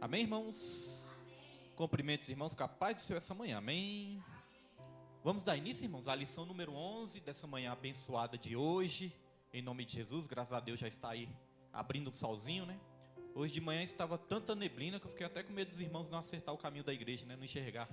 Amém, irmãos? Cumprimentos, irmãos, com a paz do Senhor essa manhã. Amém? Vamos dar início, irmãos, à lição número 11 dessa manhã abençoada de hoje. Em nome de Jesus, graças a Deus já está aí abrindo o solzinho, né? Hoje de manhã estava tanta neblina que eu fiquei até com medo dos irmãos não acertar o caminho da igreja, né? Não enxergar.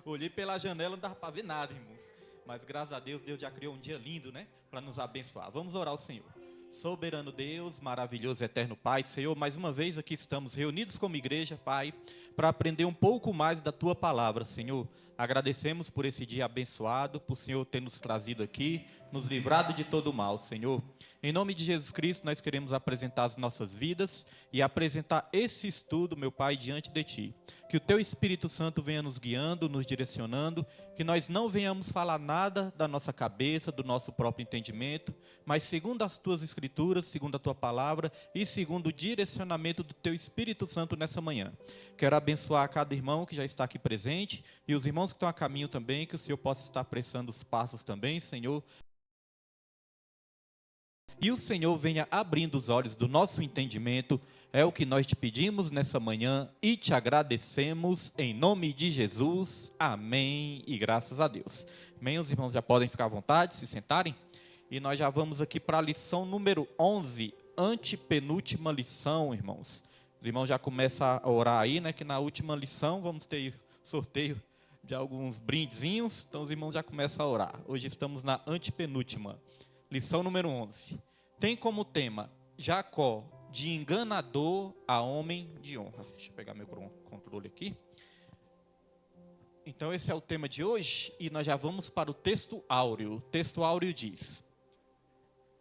Olhei pela janela, não dava para ver nada, irmãos. Mas graças a Deus, Deus já criou um dia lindo, né? Para nos abençoar. Vamos orar ao Senhor. Soberano Deus, maravilhoso, eterno Pai, Senhor, mais uma vez aqui estamos reunidos como igreja, Pai, para aprender um pouco mais da Tua palavra, Senhor. Agradecemos por esse dia abençoado, por o Senhor ter nos trazido aqui, nos livrado de todo o mal, Senhor. Em nome de Jesus Cristo, nós queremos apresentar as nossas vidas e apresentar esse estudo, meu Pai, diante de Ti. Que o Teu Espírito Santo venha nos guiando, nos direcionando, que nós não venhamos falar nada da nossa cabeça, do nosso próprio entendimento, mas segundo as Tuas Escrituras, segundo a Tua palavra e segundo o direcionamento do Teu Espírito Santo nessa manhã. Quero abençoar cada irmão que já está aqui presente e os irmãos que estão a caminho também, que o Senhor possa estar apressando os passos também, Senhor. E o Senhor venha abrindo os olhos do nosso entendimento, é o que nós te pedimos nessa manhã e te agradecemos em nome de Jesus, amém e graças a Deus. Amém, os irmãos já podem ficar à vontade, se sentarem, e nós já vamos aqui para a lição número 11, antepenúltima lição, irmãos. Os irmãos já começam a orar aí, né, que na última lição vamos ter sorteio de alguns brindezinhos, então os irmãos já começam a orar. Hoje estamos na antepenúltima. Lição número 11. Tem como tema Jacó, de enganador a homem de honra. Deixa eu pegar meu controle aqui. Então esse é o tema de hoje e nós já vamos para o texto áureo. O texto áureo diz.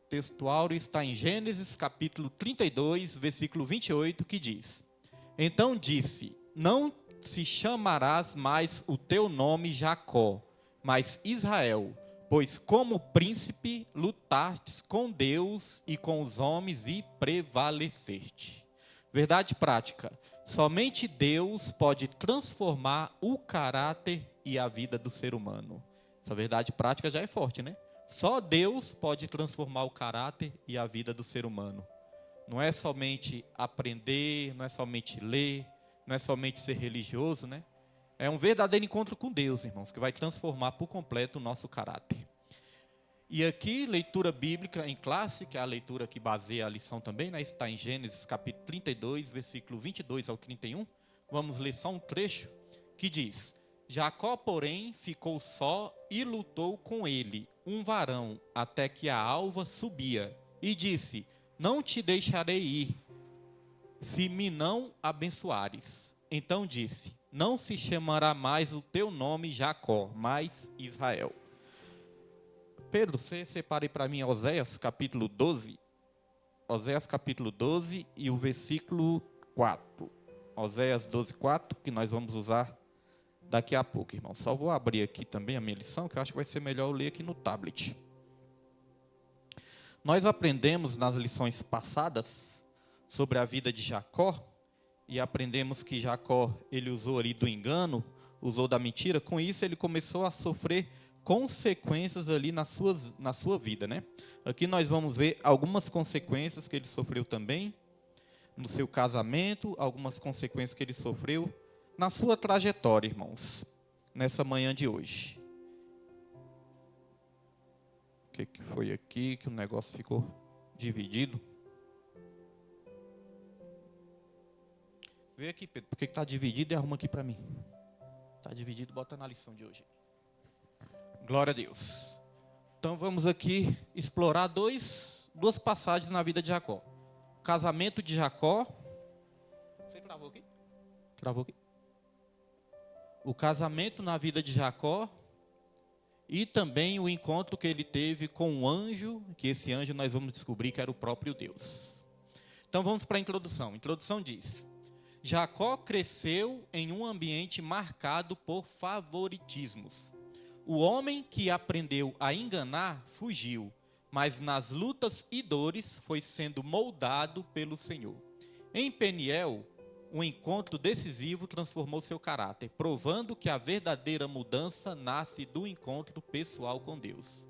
O texto áureo está em Gênesis capítulo 32, versículo 28, que diz. Então disse, não se chamarás mais o teu nome Jacó, mas Israel, pois como príncipe lutastes com Deus e com os homens e prevaleceste. Verdade prática. Somente Deus pode transformar o caráter e a vida do ser humano. Essa verdade prática já é forte, né? Só Deus pode transformar o caráter e a vida do ser humano. Não é somente aprender, não é somente ler, não é somente ser religioso, né? É um verdadeiro encontro com Deus, irmãos, que vai transformar por completo o nosso caráter. E aqui, leitura bíblica em classe, que é a leitura que baseia a lição também, né? Está em Gênesis capítulo 32, versículo 22 ao 31. Vamos ler só um trecho que diz: Jacó, porém, ficou só e lutou com ele, um varão, até que a alva subia, e disse, não te deixarei ir, se me não abençoares. Então disse, não se chamará mais o teu nome Jacó, mas Israel. Pedro, você separe para mim Oséias capítulo 12. Oséias capítulo 12 e o versículo 4. Oséias 12, 4, que nós vamos usar daqui a pouco, irmão. Só vou abrir aqui também a minha lição, que eu acho que vai ser melhor eu ler aqui no tablet. Nós aprendemos nas lições passadas sobre a vida de Jacó, e aprendemos que Jacó, ele usou ali do engano, usou da mentira, com isso ele começou a sofrer consequências ali na sua vida, né? Aqui nós vamos ver algumas consequências que ele sofreu também, no seu casamento, algumas consequências que ele sofreu na sua trajetória, irmãos, nessa manhã de hoje. O que foi aqui que o negócio ficou dividido? Vê aqui, Pedro, por que está dividido e arruma aqui para mim. Está dividido, bota na lição de hoje. Glória a Deus. Então vamos aqui explorar duas passagens na vida de Jacó. O casamento de Jacó. Você travou aqui? Travou aqui. O casamento na vida de Jacó. E também o encontro que ele teve com um anjo, que esse anjo nós vamos descobrir que era o próprio Deus. Então vamos para a introdução. A introdução diz: Jacó cresceu em um ambiente marcado por favoritismos. O homem que aprendeu a enganar fugiu, mas nas lutas e dores foi sendo moldado pelo Senhor. Em Peniel, um encontro decisivo transformou seu caráter, provando que a verdadeira mudança nasce do encontro pessoal com Deus.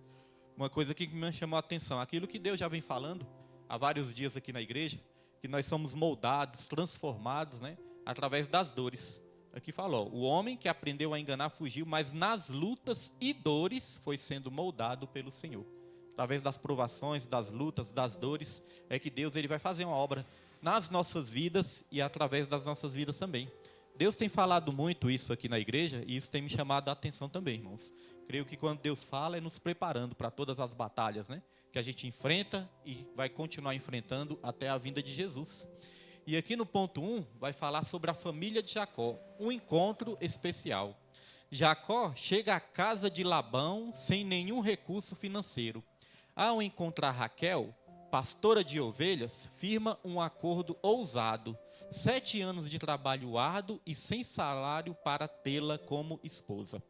Uma coisa que me chamou a atenção, aquilo que Deus já vem falando há vários dias aqui na igreja, que nós somos moldados, transformados, né, através das dores. Aqui falou, o homem que aprendeu a enganar fugiu, mas nas lutas e dores foi sendo moldado pelo Senhor. Através das provações, das lutas, das dores, é que Deus ele vai fazer uma obra nas nossas vidas e através das nossas vidas também. Deus tem falado muito isso aqui na igreja e isso tem me chamado a atenção também, irmãos. Creio que quando Deus fala é nos preparando para todas as batalhas, né, que a gente enfrenta e vai continuar enfrentando até a vinda de Jesus. E aqui no ponto 1 vai falar sobre a família de Jacó, um encontro especial. Jacó chega à casa de Labão sem nenhum recurso financeiro. Ao encontrar Raquel, pastora de ovelhas, firma um acordo ousado. 7 anos de trabalho árduo e sem salário para tê-la como esposa.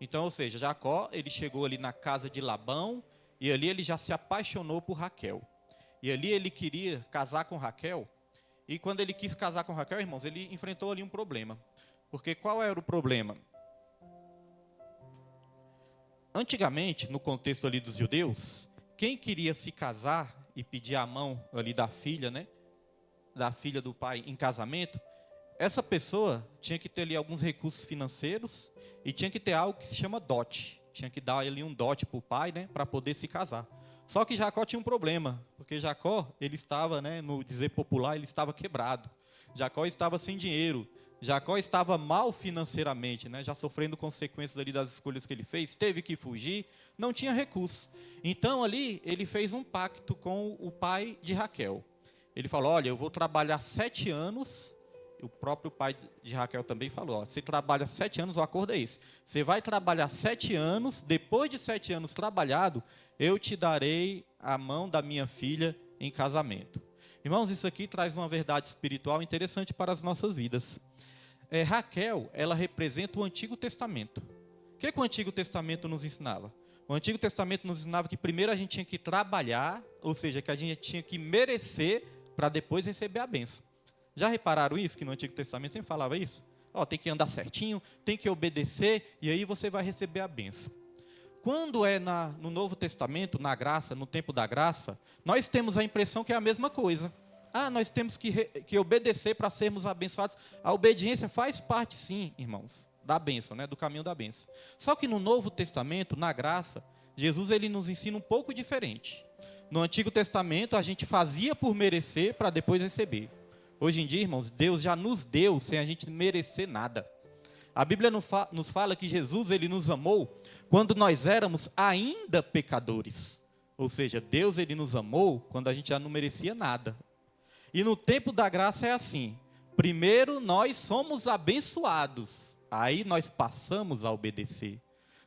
Então, ou seja, Jacó, ele chegou ali na casa de Labão e ali ele já se apaixonou por Raquel. E ali ele queria casar com Raquel. E quando ele quis casar com Raquel, irmãos, ele enfrentou ali um problema. Porque qual era o problema? Antigamente, no contexto ali dos judeus, quem queria se casar e pedir a mão ali da filha, né? Da filha do pai em casamento, essa pessoa tinha que ter ali alguns recursos financeiros e tinha que ter algo que se chama dote. Tinha que dar ali um dote para o pai, né? Para poder se casar. Só que Jacó tinha um problema, porque Jacó, ele estava, né, no dizer popular, ele estava quebrado. Jacó estava sem dinheiro. Jacó estava mal financeiramente, né, já sofrendo consequências ali das escolhas que ele fez, teve que fugir, não tinha recurso. Então ali ele fez um pacto com o pai de Raquel. Ele falou, olha, eu vou trabalhar 7 anos, o próprio pai de Raquel também falou, ó, você trabalha 7 anos, o acordo é esse. Você vai trabalhar 7 anos, depois de 7 anos trabalhado, eu te darei a mão da minha filha em casamento. Irmãos, isso aqui traz uma verdade espiritual interessante para as nossas vidas. Raquel, ela representa o Antigo Testamento. O que o Antigo Testamento nos ensinava? O Antigo Testamento nos ensinava que primeiro a gente tinha que trabalhar, ou seja, que a gente tinha que merecer para depois receber a bênção. Já repararam isso, que no Antigo Testamento sempre falava isso? Tem que andar certinho, tem que obedecer, e aí você vai receber a bênção. Quando é no Novo Testamento, na graça, no tempo da graça, nós temos a impressão que é a mesma coisa. Nós temos que obedecer para sermos abençoados. A obediência faz parte, sim, irmãos, da bênção, né, do caminho da bênção. Só que no Novo Testamento, na graça, Jesus ele nos ensina um pouco diferente. No Antigo Testamento, a gente fazia por merecer para depois receber. Hoje em dia, irmãos, Deus já nos deu sem a gente merecer nada. A Bíblia nos fala que Jesus ele nos amou quando nós éramos ainda pecadores. Ou seja, Deus ele nos amou quando a gente já não merecia nada. E no tempo da graça é assim. Primeiro nós somos abençoados. Aí nós passamos a obedecer.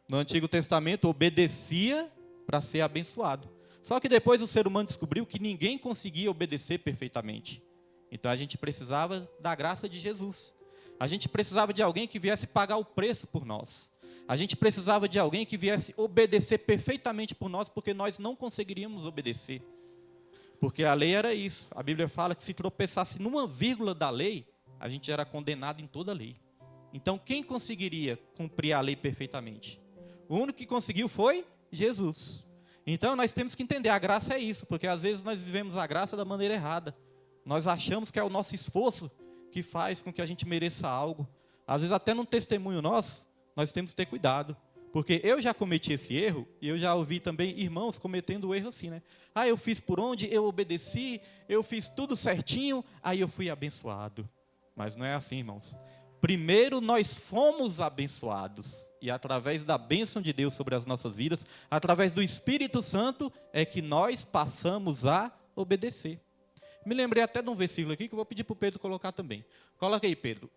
No Antigo Testamento obedecia para ser abençoado. Só que depois o ser humano descobriu que ninguém conseguia obedecer perfeitamente. Então a gente precisava da graça de Jesus. A gente precisava de alguém que viesse pagar o preço por nós. A gente precisava de alguém que viesse obedecer perfeitamente por nós, porque nós não conseguiríamos obedecer. Porque a lei era isso. A Bíblia fala que se tropeçasse numa vírgula da lei, a gente era condenado em toda a lei. Então quem conseguiria cumprir a lei perfeitamente? O único que conseguiu foi Jesus. Então nós temos que entender, a graça é isso, porque às vezes nós vivemos a graça da maneira errada. Nós achamos que é o nosso esforço que faz com que a gente mereça algo. Às vezes até num testemunho nosso, nós temos que ter cuidado. Porque eu já cometi esse erro, e eu já ouvi também irmãos cometendo o erro assim, né? Eu fiz por onde, eu obedeci, eu fiz tudo certinho, aí eu fui abençoado. Mas não é assim, irmãos. Primeiro nós fomos abençoados, e através da bênção de Deus sobre as nossas vidas, através do Espírito Santo, é que nós passamos a obedecer. Me lembrei até de um versículo aqui que eu vou pedir para o Pedro colocar também. Coloca aí, Pedro.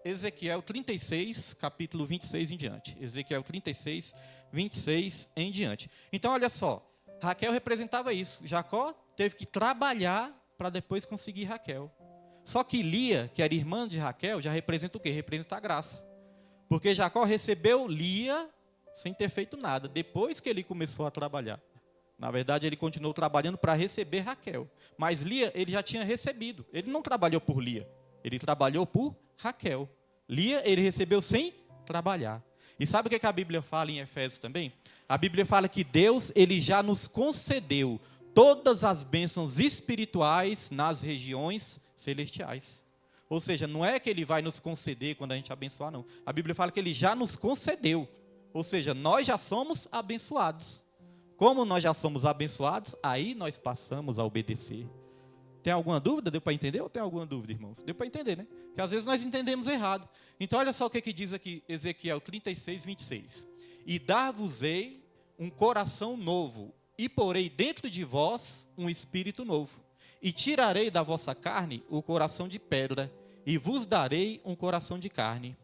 Ezequiel 36, capítulo 26 em diante. Ezequiel 36, 26 em diante. Então, olha só. Raquel representava isso. Jacó teve que trabalhar para depois conseguir Raquel. Só que Lia, que era irmã de Raquel, já representa o quê? Representa a graça. Porque Jacó recebeu Lia sem ter feito nada, depois que ele começou a trabalhar. Na verdade, ele continuou trabalhando para receber Raquel. Mas Lia, ele já tinha recebido. Ele não trabalhou por Lia. Ele trabalhou por Raquel. Lia, ele recebeu sem trabalhar. E sabe o que a Bíblia fala em Efésios também? A Bíblia fala que Deus, ele já nos concedeu todas as bênçãos espirituais nas regiões celestiais. Ou seja, não é que ele vai nos conceder quando a gente abençoar, não. A Bíblia fala que ele já nos concedeu. Ou seja, nós já somos abençoados. Como nós já somos abençoados, aí nós passamos a obedecer. Tem alguma dúvida? Deu para entender ou tem alguma dúvida, irmãos? Deu para entender, né? Porque às vezes nós entendemos errado. Então, olha só o que diz aqui, Ezequiel 36, 26. E dar-vos-ei um coração novo, e porei dentro de vós um espírito novo. E tirarei da vossa carne o coração de pedra, e vos darei um coração de carne.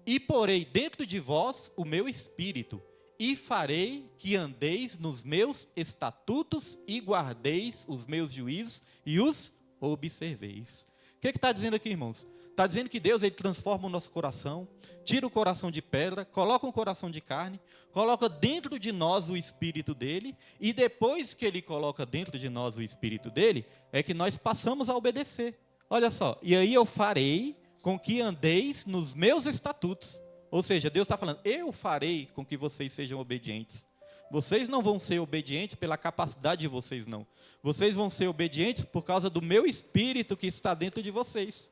E porei dentro de vós o meu espírito, e farei que andeis nos meus estatutos e guardeis os meus juízos e os observeis. O que está dizendo aqui, irmãos? Está dizendo que Deus ele transforma o nosso coração, tira o coração de pedra, coloca um coração de carne, coloca dentro de nós o Espírito dele, e depois que ele coloca dentro de nós o Espírito dele, é que nós passamos a obedecer. Olha só, e aí eu farei com que andeis nos meus estatutos. Ou seja, Deus está falando, eu farei com que vocês sejam obedientes. Vocês não vão ser obedientes pela capacidade de vocês, não. Vocês vão ser obedientes por causa do meu Espírito que está dentro de vocês.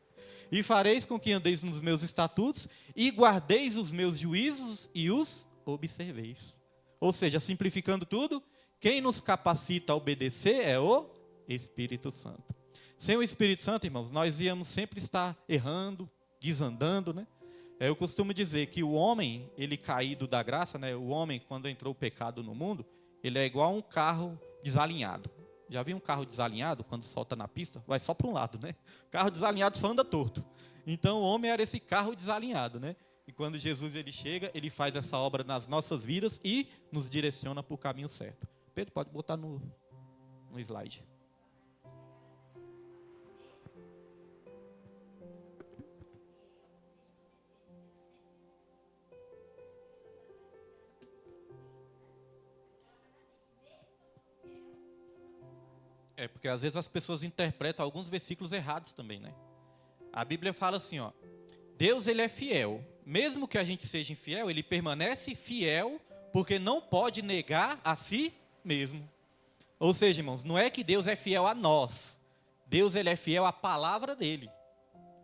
E fareis com que andeis nos meus estatutos e guardeis os meus juízos e os observeis. Ou seja, simplificando tudo, quem nos capacita a obedecer é o Espírito Santo. Sem o Espírito Santo, irmãos, nós íamos sempre estar errando, desandando, né? Eu costumo dizer que o homem, ele caído da graça, né? O homem, quando entrou o pecado no mundo, ele é igual a um carro desalinhado. Já viu um carro desalinhado, quando solta na pista? Vai só para um lado, né? Carro desalinhado só anda torto. Então, o homem era esse carro desalinhado, né? E quando Jesus ele chega, ele faz essa obra nas nossas vidas e nos direciona para o caminho certo. Pedro, pode botar no slide. É, porque às vezes as pessoas interpretam alguns versículos errados também, né? A Bíblia fala assim, ó, Deus ele é fiel. Mesmo que a gente seja infiel, ele permanece fiel, porque não pode negar a si mesmo. Ou seja, irmãos, não é que Deus é fiel a nós. Deus ele é fiel à palavra dele.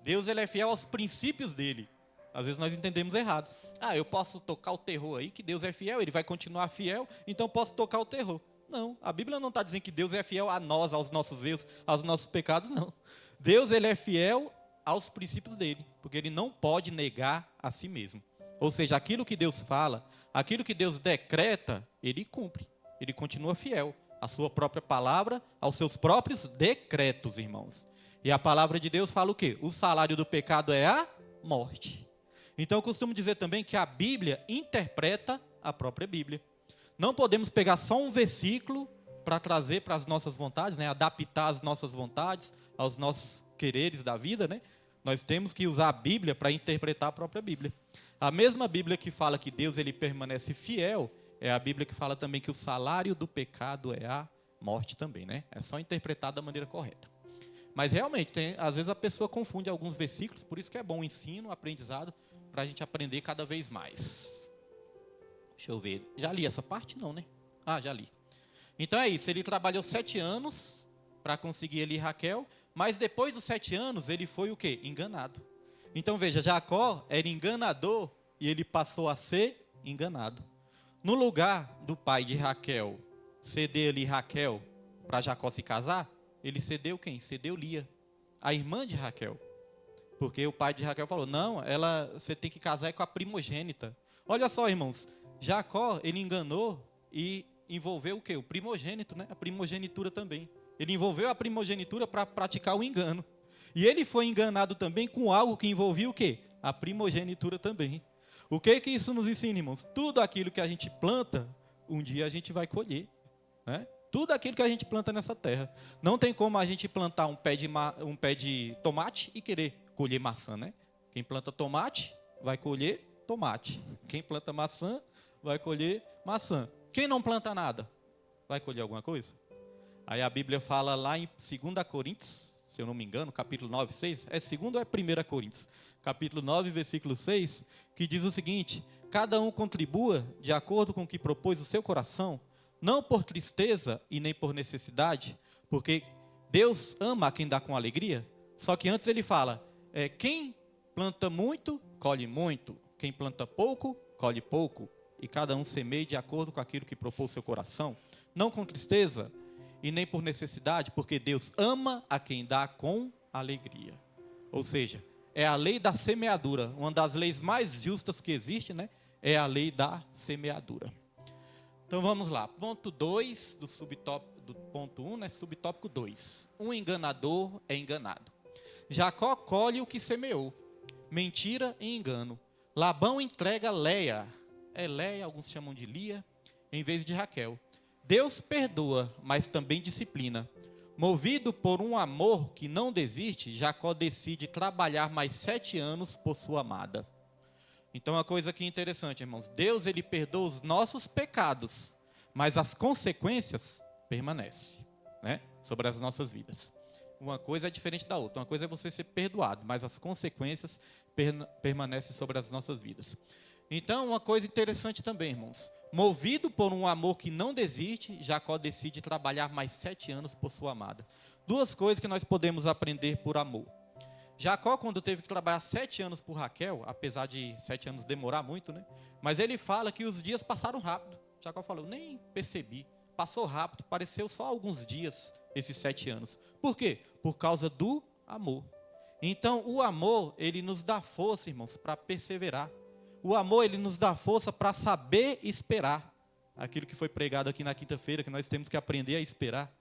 Deus ele é fiel aos princípios dele. Às vezes nós entendemos errado. Ah, eu posso tocar o terror aí, que Deus é fiel, ele vai continuar fiel, então posso tocar o terror. Não, a Bíblia não está dizendo que Deus é fiel a nós, aos nossos erros, aos nossos pecados, não. Deus ele é fiel aos princípios dele, porque ele não pode negar a si mesmo. Ou seja, aquilo que Deus fala, aquilo que Deus decreta, ele cumpre. Ele continua fiel à sua própria palavra, aos seus próprios decretos, irmãos. E a palavra de Deus fala o quê? O salário do pecado é a morte. Então eu costumo dizer também que a Bíblia interpreta a própria Bíblia. Não podemos pegar só um versículo para trazer para as nossas vontades, né? Adaptar as nossas vontades aos nossos quereres da vida, né? Nós temos que usar a Bíblia para interpretar a própria Bíblia. A mesma Bíblia que fala que Deus ele permanece fiel, é a Bíblia que fala também que o salário do pecado é a morte também, né? É só interpretar da maneira correta. Mas realmente, às vezes a pessoa confunde alguns versículos, por isso que é bom o ensino, o aprendizado, para a gente aprender cada vez mais. Deixa eu ver. Já li essa parte? Não, né? Ah, já li. Então é isso. Ele trabalhou 7 anos para conseguir ali Raquel. Mas depois dos 7 anos, ele foi o quê? Enganado. Então veja, Jacó era enganador e ele passou a ser enganado. No lugar do pai de Raquel ceder ali Raquel para Jacó se casar, ele cedeu quem? Cedeu Lia, a irmã de Raquel. Porque o pai de Raquel falou, não, você tem que casar com a primogênita. Olha só, irmãos. Jacó, ele enganou e envolveu o quê? O primogênito, né? A primogenitura também. Ele envolveu a primogenitura para praticar o engano. E ele foi enganado também com algo que envolvia o quê? A primogenitura também. O que isso nos ensina, irmãos? Tudo aquilo que a gente planta, um dia a gente vai colher, né? Tudo aquilo que a gente planta nessa terra. Não tem como a gente plantar um pé de tomate e querer colher maçã, né? Quem planta tomate vai colher tomate. Quem planta maçã vai colher maçã. Quem não planta nada, vai colher alguma coisa? Aí a Bíblia fala lá em 2 Coríntios, se eu não me engano, capítulo 9, 6, é 2 ou é 1 Coríntios? Capítulo 9, versículo 6, que diz o seguinte, cada um contribua de acordo com o que propôs o seu coração, não por tristeza e nem por necessidade, porque Deus ama a quem dá com alegria, só que antes ele fala, Quem planta muito, colhe muito. Quem planta pouco, colhe pouco. E cada um semeia de acordo com aquilo que propôs seu coração. Não com tristeza e nem por necessidade, porque Deus ama a quem dá com alegria. Ou seja, é a lei da semeadura. Uma das leis mais justas que existe, né? É a lei da semeadura. Então vamos lá. Ponto 2 do ponto 1, né? Subtópico 2. Um enganador é enganado. Jacó colhe o que semeou. Mentira e engano. Labão entrega Léia. Léia, alguns chamam de Lia, em vez de Raquel. Deus perdoa, mas também disciplina. Movido por um amor que não desiste, Jacó decide trabalhar mais 7 anos por sua amada. Então, uma coisa aqui interessante, irmãos. Deus, ele perdoa os nossos pecados, mas as consequências permanecem, né? Sobre as nossas vidas. Uma coisa é diferente da outra. Uma coisa é você ser perdoado, mas as consequências permanecem sobre as nossas vidas. Então, uma coisa interessante também, irmãos. Movido por um amor que não desiste, Jacó decide trabalhar mais 7 anos por sua amada. Duas coisas que nós podemos aprender por amor. Jacó, quando teve que trabalhar 7 anos por Raquel, apesar de 7 anos demorar muito, né? Mas ele fala que os dias passaram rápido. Jacó falou, nem percebi. Passou rápido, pareceu só alguns dias, esses 7 anos. Por quê? Por causa do amor. Então, o amor, ele nos dá força, irmãos, para perseverar. O amor, ele nos dá força para saber esperar. Aquilo que foi pregado aqui na quinta-feira, que nós temos que aprender a esperar.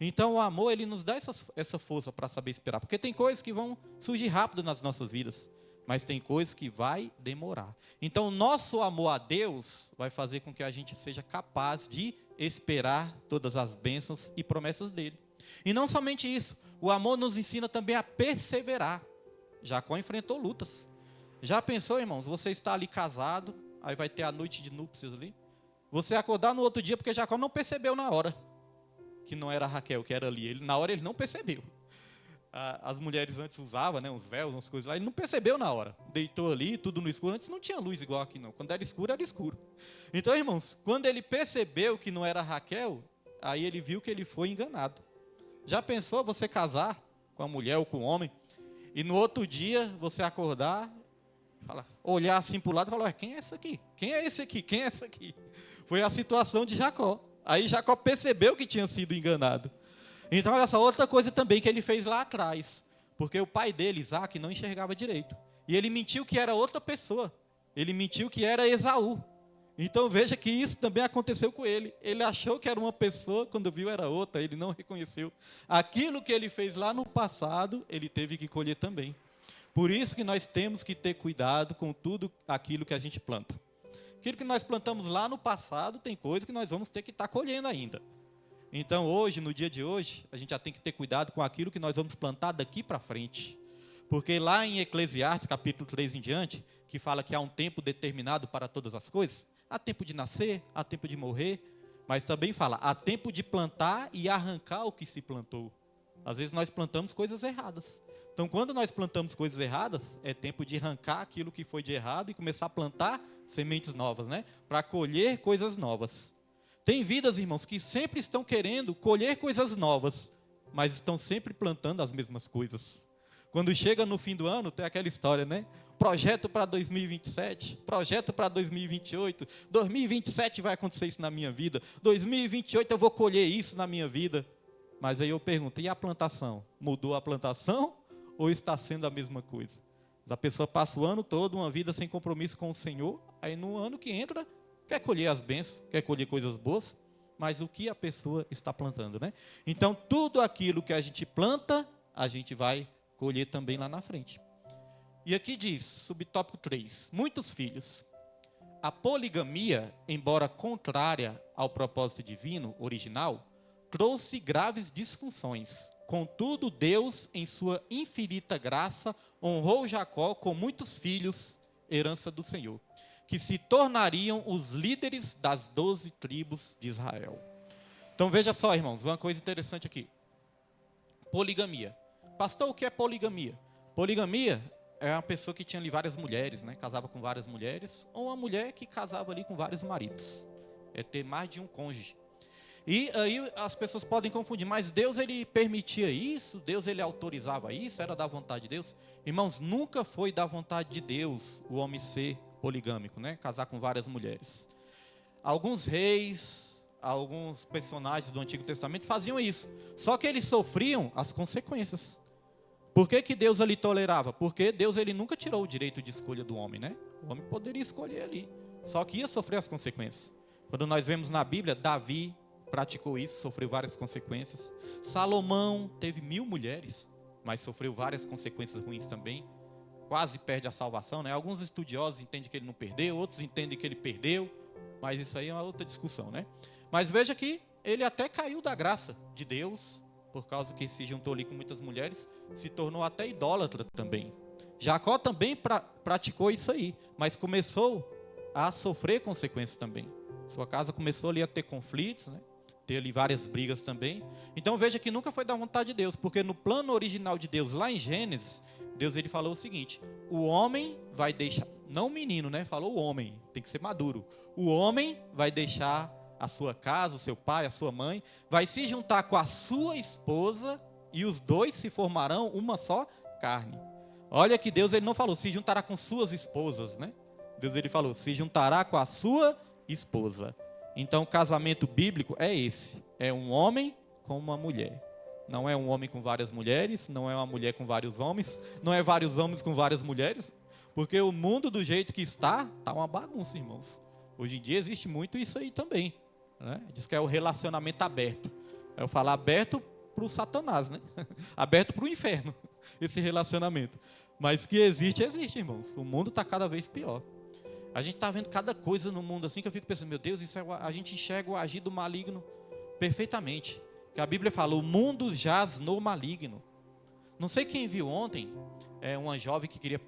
Então, o amor, ele nos dá essa força para saber esperar. Porque tem coisas que vão surgir rápido nas nossas vidas. Mas tem coisas que vai demorar. Então, o nosso amor a Deus vai fazer com que a gente seja capaz de esperar todas as bênçãos e promessas dele. E não somente isso. O amor nos ensina também a perseverar. Jacó enfrentou lutas. Já pensou, irmãos? Você está ali casado, aí vai ter a noite de núpcias ali. Você acordar no outro dia, porque Jacó não percebeu na hora que não era Raquel, que era Lia. Na hora ele não percebeu. As mulheres antes usavam, né, uns véus, umas coisas lá. Ele não percebeu na hora. Deitou ali, tudo no escuro. Antes não tinha luz igual aqui, não. Quando era escuro, era escuro. Então, irmãos, quando ele percebeu que não era Raquel, aí ele viu que ele foi enganado. Já pensou você casar com a mulher ou com o homem, e no outro dia você acordar, olhar assim para o lado e falar, quem é esse aqui? Quem é esse aqui? Quem é esse aqui? Foi a situação de Jacó. Aí Jacó percebeu que tinha sido enganado. Então, olha só, outra coisa também que ele fez lá atrás. Porque o pai dele, Isaac, não enxergava direito. E ele mentiu que era outra pessoa. Ele mentiu que era Esaú. Então, veja que isso também aconteceu com ele. Ele achou que era uma pessoa, quando viu era outra, ele não reconheceu. Aquilo que ele fez lá no passado, ele teve que colher também. Por isso que nós temos que ter cuidado com tudo aquilo que a gente planta. Aquilo que nós plantamos lá no passado, tem coisa que nós vamos ter que estar colhendo ainda. Então, hoje, no dia de hoje, a gente já tem que ter cuidado com aquilo que nós vamos plantar daqui para frente. Porque lá em Eclesiastes, capítulo 3 em diante, que fala que há um tempo determinado para todas as coisas, há tempo de nascer, há tempo de morrer, mas também fala, há tempo de plantar e arrancar o que se plantou. Às vezes nós plantamos coisas erradas. Então, quando nós plantamos coisas erradas, é tempo de arrancar aquilo que foi de errado e começar a plantar sementes novas, né? Para colher coisas novas. Tem vidas, irmãos, que sempre estão querendo colher coisas novas, mas estão sempre plantando as mesmas coisas. Quando chega no fim do ano, tem aquela história, né? Projeto para 2027, projeto para 2028, 2027 vai acontecer isso na minha vida, 2028 eu vou colher isso na minha vida. Mas aí eu pergunto, e a plantação? Mudou a plantação ou está sendo a mesma coisa? A pessoa passa o ano todo, uma vida sem compromisso com o Senhor, aí no ano que entra, quer colher as bênçãos, quer colher coisas boas, mas o que a pessoa está plantando, né? Então, tudo aquilo que a gente planta, a gente vai colher também lá na frente. E aqui diz, subtópico 3, muitos filhos. A poligamia, embora contrária ao propósito divino original, trouxe graves disfunções. Contudo, Deus, em sua infinita graça, honrou Jacó com muitos filhos, herança do Senhor, que se tornariam os líderes das 12 tribos de Israel. Então veja só, irmãos, uma coisa interessante aqui. Poligamia. Pastor, o que é poligamia? Poligamia é uma pessoa que tinha ali várias mulheres, né? Casava com várias mulheres, ou uma mulher que casava ali com vários maridos. É ter mais de um cônjuge. E aí as pessoas podem confundir, mas Deus ele permitia isso? Deus ele autorizava isso? Era da vontade de Deus? Irmãos, nunca foi da vontade de Deus o homem ser poligâmico, né? Casar com várias mulheres. Alguns reis, alguns personagens do Antigo Testamento faziam isso. Só que eles sofriam as consequências. Por que Deus ali tolerava? Porque Deus ele nunca tirou o direito de escolha do homem, né? O homem poderia escolher ali, só que ia sofrer as consequências. Quando nós vemos na Bíblia, Davi praticou isso, sofreu várias consequências. Salomão teve 1000 mulheres, mas sofreu várias consequências ruins também. Quase perde a salvação, né? Alguns estudiosos entendem que ele não perdeu, outros entendem que ele perdeu, mas isso aí é uma outra discussão, né? Mas veja que ele até caiu da graça de Deus, por causa que se juntou ali com muitas mulheres, se tornou até idólatra também. Jacó também praticou isso aí, mas começou a sofrer consequências também. Sua casa começou ali a ter conflitos, né? Ter ali várias brigas também. Então veja que nunca foi da vontade de Deus, porque no plano original de Deus, lá em Gênesis, Deus ele falou o seguinte: o homem vai deixar, não o menino, né? Falou o homem, tem que ser maduro. O homem vai deixar a sua casa, o seu pai, a sua mãe, vai se juntar com a sua esposa e os dois se formarão uma só carne. Olha que Deus ele não falou se juntará com suas esposas, né? Deus ele falou se juntará com a sua esposa. Então o casamento bíblico é esse, é um homem com uma mulher. Não é um homem com várias mulheres, não é uma mulher com vários homens, não é vários homens com várias mulheres, porque o mundo do jeito que está uma bagunça, irmãos. Hoje em dia existe muito isso aí também, né? Diz que é o relacionamento aberto. É eu falar aberto para o Satanás, né? Aberto para o inferno, esse relacionamento. Mas que existe, existe, irmãos. O mundo está cada vez pior. A gente está vendo cada coisa no mundo assim que eu fico pensando, meu Deus, isso a gente enxerga o agir do maligno perfeitamente. Que a Bíblia fala, o mundo jaz no maligno. Não sei quem viu ontem, uma jovem que queria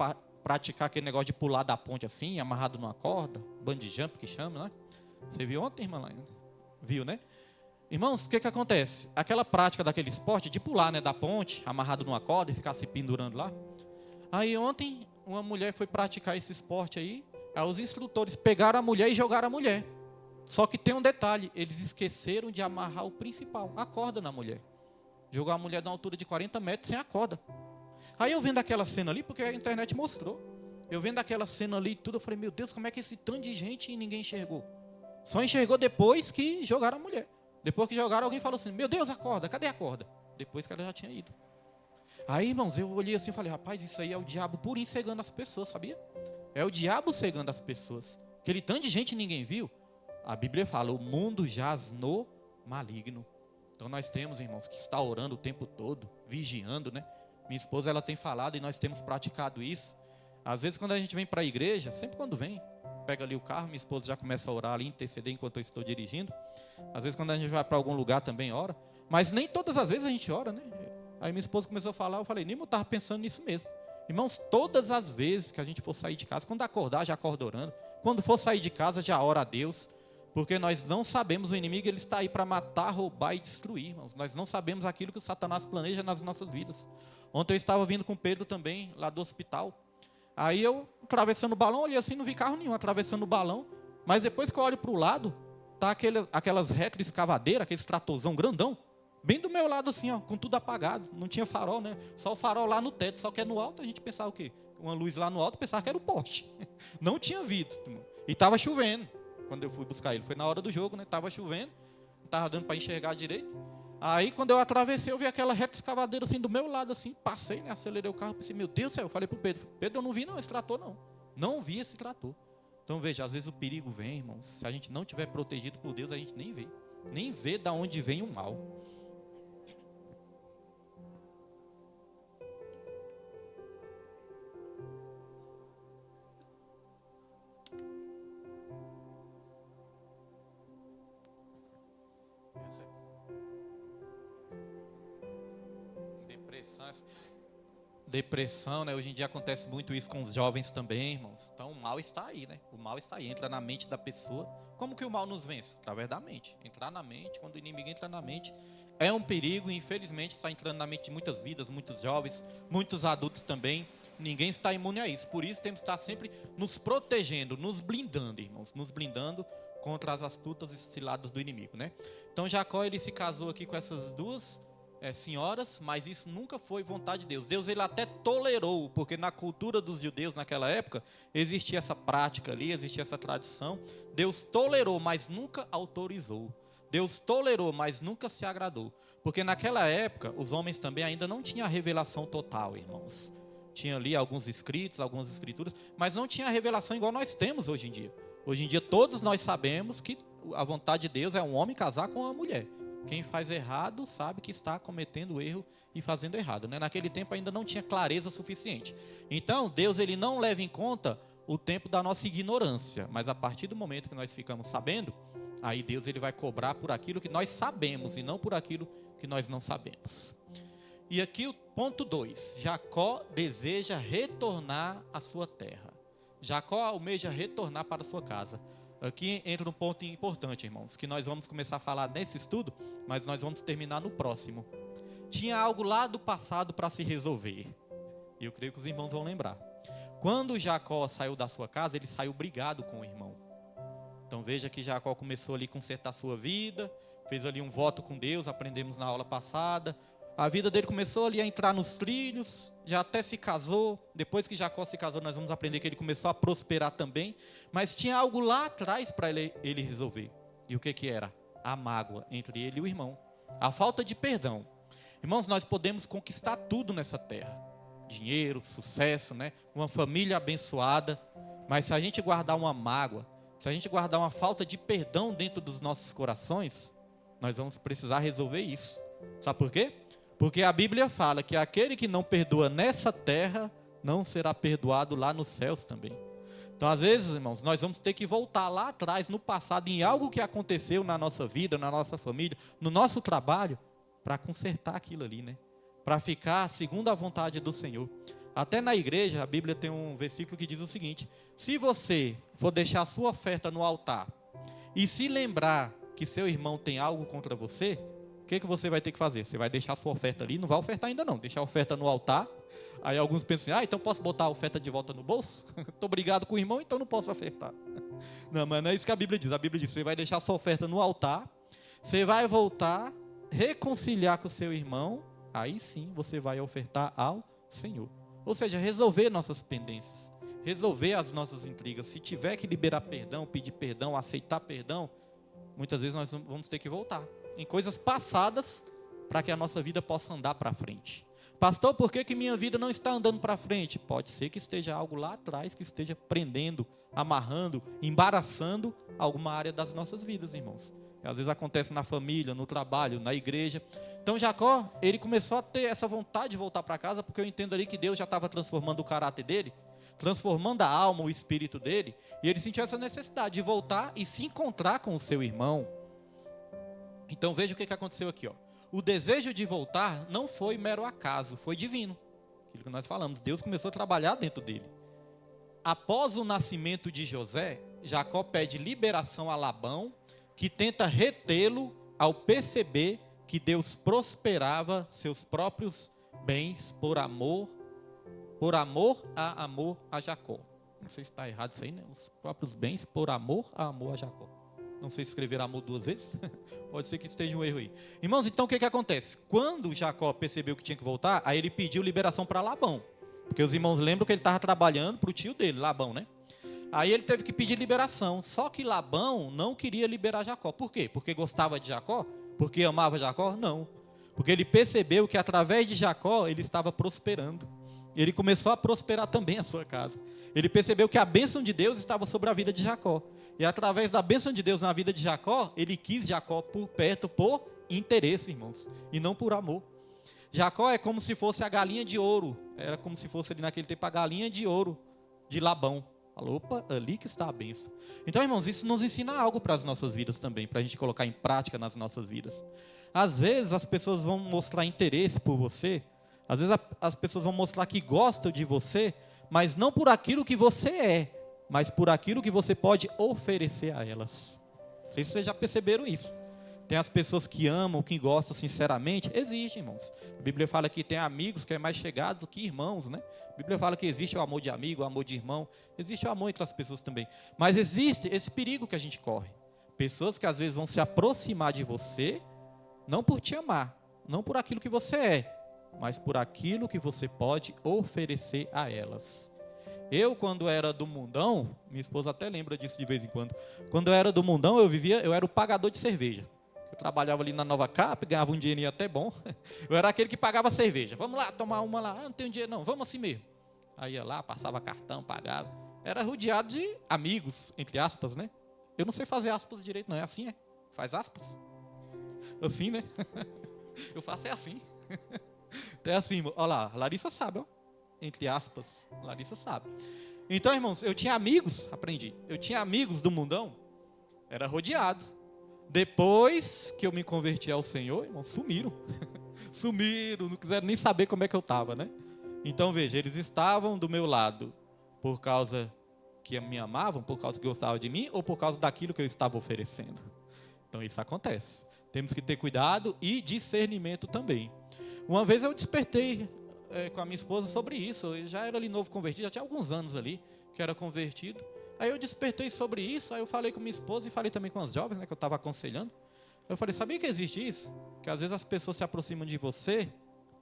praticar aquele negócio de pular da ponte assim, amarrado numa corda, bungee jump que chama, né? Você viu ontem, irmã? Viu, né? Irmãos, o que acontece? Aquela prática daquele esporte de pular, né, da ponte, amarrado numa corda e ficar se pendurando lá. Aí ontem, uma mulher foi praticar esse esporte aí os instrutores pegaram a mulher e jogaram a mulher. Só que tem um detalhe, eles esqueceram de amarrar o principal, a corda na mulher. Jogou a mulher de uma altura de 40 metros sem a corda. Aí eu vendo aquela cena ali, porque a internet mostrou. Eu vendo aquela cena ali e tudo, eu falei, meu Deus, como é que esse tanto de gente e ninguém enxergou? Só enxergou depois que jogaram a mulher. Depois que jogaram, alguém falou assim, meu Deus, a corda, cadê a corda? Depois que ela já tinha ido. Aí, irmãos, eu olhei assim e falei, rapaz, isso aí é o diabo purinho cegando as pessoas, sabia? É o diabo cegando as pessoas. Aquele tanto de gente ninguém viu. A Bíblia fala, o mundo jaz no maligno. Então nós temos, irmãos, que estar orando o tempo todo, vigiando, né? Minha esposa, ela tem falado e nós temos praticado isso. Às vezes quando a gente vem para a igreja, sempre quando vem, pega ali o carro, minha esposa já começa a orar ali, interceder enquanto eu estou dirigindo. Às vezes quando a gente vai para algum lugar também ora. Mas nem todas as vezes a gente ora, né? Aí minha esposa começou a falar, eu falei, Nimo, eu estava pensando nisso mesmo. Irmãos, todas as vezes que a gente for sair de casa, quando acordar, já acorda orando. Quando for sair de casa, já ora a Deus. Porque nós não sabemos, o inimigo ele está aí para matar, roubar e destruir, irmãos. Nós não sabemos aquilo que o Satanás planeja nas nossas vidas. Ontem eu estava vindo com o Pedro também, lá do hospital. Aí eu, atravessando o balão, olhei assim, não vi carro nenhum atravessando o balão. Mas depois que eu olho para o lado, tá aquelas retroescavadeiras, aquele tratorzão grandão, bem do meu lado assim, ó, com tudo apagado. Não tinha farol, né? Só o farol lá no teto, só que no alto a gente pensava o quê? Uma luz lá no alto, pensava que era o poste. Não tinha vidro. E estava chovendo. Quando eu fui buscar ele, foi na hora do jogo, né? Estava chovendo, não estava dando para enxergar direito. Aí, quando eu atravessei, eu vi aquela reta escavadeira assim do meu lado, assim, passei, né? Acelerei o carro, pensei, meu Deus do céu, eu falei pro Pedro, Pedro, eu não vi não esse trator, não. Não vi esse trator. Então, veja, às vezes o perigo vem, irmãos, se a gente não estiver protegido por Deus, a gente nem vê. Nem vê de onde vem o mal. Depressão, né? Hoje em dia acontece muito isso com os jovens também, irmãos. Então o mal está aí, né? O mal está aí, entra na mente da pessoa. Como que o mal nos vence? Através da mente. Entrar na mente, quando o inimigo entra na mente, é um perigo e infelizmente está entrando na mente de muitas vidas, muitos jovens, muitos adultos também. Ninguém está imune a isso. Por isso temos que estar sempre nos protegendo, nos blindando, irmãos. Nos blindando, contra as astutas ciladas do inimigo, né? Então Jacó, ele se casou aqui com essas duas senhoras, mas isso nunca foi vontade de Deus. Deus, ele até tolerou, porque na cultura dos judeus naquela época, existia essa prática ali, existia essa tradição. Deus tolerou, mas nunca autorizou. Deus tolerou, mas nunca se agradou. Porque naquela época, os homens também ainda não tinham a revelação total, irmãos. Tinha ali alguns escritos, algumas escrituras, mas não tinha a revelação igual nós temos hoje em dia. Hoje em dia todos nós sabemos que a vontade de Deus é um homem casar com uma mulher. Quem faz errado sabe que está cometendo erro e fazendo errado, né? Naquele tempo ainda não tinha clareza suficiente. Então Deus, ele não leva em conta o tempo da nossa ignorância, mas a partir do momento que nós ficamos sabendo, aí Deus, ele vai cobrar por aquilo que nós sabemos e não por aquilo que nós não sabemos. E aqui o ponto 2, Jacó deseja retornar à sua terra. Jacó almeja retornar para a sua casa. Aqui entra um ponto importante, irmãos, que nós vamos começar a falar nesse estudo, mas nós vamos terminar no próximo. Tinha algo lá do passado para se resolver. E eu creio que os irmãos vão lembrar. Quando Jacó saiu da sua casa, ele saiu brigado com o irmão. Então veja que Jacó começou ali a consertar a sua vida, fez ali um voto com Deus, aprendemos na aula passada. A vida dele começou ali a entrar nos trilhos, já até se casou. Depois que Jacó se casou, nós vamos aprender que ele começou a prosperar também. Mas tinha algo lá atrás para ele resolver. E o que era? A mágoa entre ele e o irmão. A falta de perdão. Irmãos, nós podemos conquistar tudo nessa terra. Dinheiro, sucesso, né? Uma família abençoada. Mas se a gente guardar uma mágoa, se a gente guardar uma falta de perdão dentro dos nossos corações, nós vamos precisar resolver isso. Sabe por quê? Porque a Bíblia fala que aquele que não perdoa nessa terra, não será perdoado lá nos céus também. Então, às vezes, irmãos, nós vamos ter que voltar lá atrás, no passado, em algo que aconteceu na nossa vida, na nossa família, no nosso trabalho, para consertar aquilo ali, né? Para ficar segundo a vontade do Senhor. Até na igreja, a Bíblia tem um versículo que diz o seguinte: se você for deixar a sua oferta no altar, e se lembrar que seu irmão tem algo contra você, o que você vai ter que fazer? Você vai deixar a sua oferta ali, não vai ofertar ainda não, deixar a oferta no altar. Aí alguns pensam assim, então posso botar a oferta de volta no bolso? Estou brigado com o irmão, então não posso ofertar. Não, mas não é isso que a Bíblia diz. A Bíblia diz, você vai deixar a sua oferta no altar, você vai voltar, reconciliar com o seu irmão, aí sim você vai ofertar ao Senhor. Ou seja, resolver nossas pendências, resolver as nossas intrigas. Se tiver que liberar perdão, pedir perdão, aceitar perdão, muitas vezes nós vamos ter que voltar em coisas passadas, para que a nossa vida possa andar para frente. Pastor, por que minha vida não está andando para frente? Pode ser que esteja algo lá atrás, que esteja prendendo, amarrando, embaraçando alguma área das nossas vidas, irmãos. Às vezes acontece na família, no trabalho, na igreja. Então Jacó, ele começou a ter essa vontade de voltar para casa, porque eu entendo ali que Deus já estava transformando o caráter dele, transformando a alma, o espírito dele, e ele sentiu essa necessidade de voltar e se encontrar com o seu irmão. Então veja o que aconteceu aqui, ó. O desejo de voltar não foi mero acaso, foi divino. Aquilo que nós falamos, Deus começou a trabalhar dentro dele. Após o nascimento de José, Jacó pede liberação a Labão, que tenta retê-lo ao perceber que Deus prosperava seus próprios bens por amor a Jacó. Não sei se está errado isso aí, né? Os próprios bens por amor a Jacó. Não sei se escrever amor duas vezes. Pode ser que esteja um erro aí. Irmãos, então o que acontece? Quando Jacó percebeu que tinha que voltar, aí ele pediu liberação para Labão. Porque os irmãos lembram que ele estava trabalhando para o tio dele, Labão, né? Aí ele teve que pedir liberação. Só que Labão não queria liberar Jacó. Por quê? Porque gostava de Jacó? Porque amava Jacó? Não. Porque ele percebeu que através de Jacó ele estava prosperando. Ele começou a prosperar também a sua casa. Ele percebeu que a bênção de Deus estava sobre a vida de Jacó. E através da bênção de Deus na vida de Jacó, ele quis Jacó por perto por interesse, irmãos, e não por amor. Jacó é como se fosse a galinha de ouro. Era como se fosse ali naquele tempo a galinha de ouro de Labão. Falou, opa, ali que está a bênção. Então, irmãos, isso nos ensina algo para as nossas vidas também, para a gente colocar em prática nas nossas vidas. Às vezes as pessoas vão mostrar interesse por você, às vezes as pessoas vão mostrar que gostam de você, mas não por aquilo que você é, mas por aquilo que você pode oferecer a elas. Não sei se vocês já perceberam isso. Tem as pessoas que amam, que gostam sinceramente. Existe, irmãos. A Bíblia fala que tem amigos que é mais chegados do que irmãos, né? A Bíblia fala que existe o amor de amigo, o amor de irmão. Existe o amor entre as pessoas também. Mas existe esse perigo que a gente corre. Pessoas que às vezes vão se aproximar de você, não por te amar, não por aquilo que você é, mas por aquilo que você pode oferecer a elas. Eu, quando era do mundão, minha esposa até lembra disso de vez em quando. Quando eu era do mundão, eu era o pagador de cerveja. Eu trabalhava ali na Nova Cap, ganhava um dinheirinho até bom. Eu era aquele que pagava cerveja. Vamos lá, tomar uma lá. Ah, não tenho dinheiro não, vamos assim mesmo. Aí ia lá, passava cartão, pagava. Era rodeado de amigos, entre aspas, né? Eu não sei fazer aspas direito, não. É assim, é? Faz aspas? Assim, né? Eu faço assim. Até assim, olha lá, a Larissa sabe, ó. Entre aspas, Larissa sabe. Então, irmãos, eu tinha amigos, aprendi. Eu tinha amigos do mundão, era rodeado. Depois que eu me converti ao Senhor, irmãos, sumiram. Sumiram, não quiseram nem saber como é que eu estava, né? Então, veja, eles estavam do meu lado por causa que me amavam, por causa que gostavam de mim, ou por causa daquilo que eu estava oferecendo. Então, isso acontece. Temos que ter cuidado e discernimento também. Uma vez eu despertei com a minha esposa sobre isso. Eu já era ali novo convertido, já tinha alguns anos ali que era convertido. Aí eu despertei sobre isso, aí eu falei com minha esposa e falei também com as jovens, né, que eu estava aconselhando. Eu falei, sabia que existe isso? Que às vezes as pessoas se aproximam de você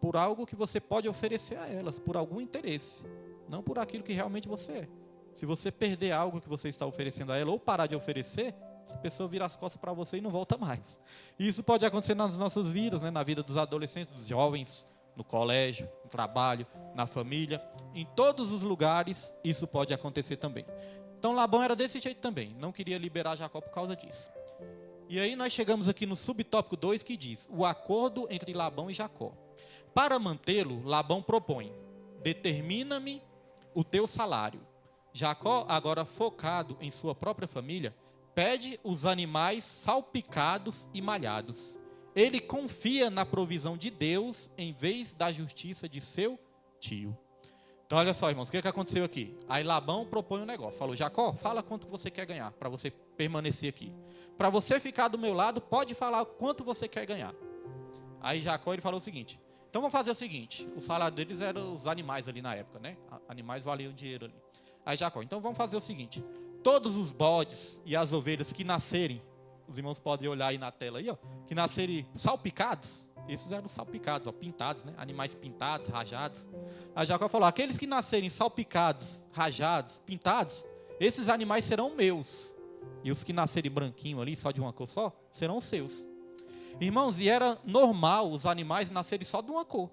por algo que você pode oferecer a elas, por algum interesse, não por aquilo que realmente você é. Se você perder algo que você está oferecendo a ela ou parar de oferecer, essa pessoa vira as costas para você e não volta mais. E isso pode acontecer nas nossas vidas, né? Na vida dos adolescentes, dos jovens, no colégio, no trabalho, na família. Em todos os lugares, isso pode acontecer também. Então, Labão era desse jeito também. Não queria liberar Jacó por causa disso. E aí nós chegamos aqui no subtópico 2 que diz, o acordo entre Labão e Jacó. Para mantê-lo, Labão propõe, determina-me o teu salário. Jacó, agora focado em sua própria família, pede os animais salpicados e malhados. Ele confia na provisão de Deus em vez da justiça de seu tio. Então olha só, irmãos, o que aconteceu aqui? Aí Labão propõe um negócio, falou, Jacó, fala quanto você quer ganhar para você permanecer aqui. Para você ficar do meu lado, pode falar quanto você quer ganhar. Aí Jacó ele falou o seguinte, então vamos fazer o seguinte, o salário deles era os animais ali na época, né? Animais valiam dinheiro ali. Aí Jacó, então vamos fazer o seguinte, todos os bodes e as ovelhas que nascerem, os irmãos podem olhar aí na tela aí, ó, que nascerem salpicados, esses eram salpicados, ó, pintados, né? Animais pintados, rajados. Aí Jacó falou, aqueles que nascerem salpicados, rajados, pintados, esses animais serão meus. E os que nascerem branquinho ali, só de uma cor só, serão seus. Irmãos, e era normal os animais nascerem só de uma cor.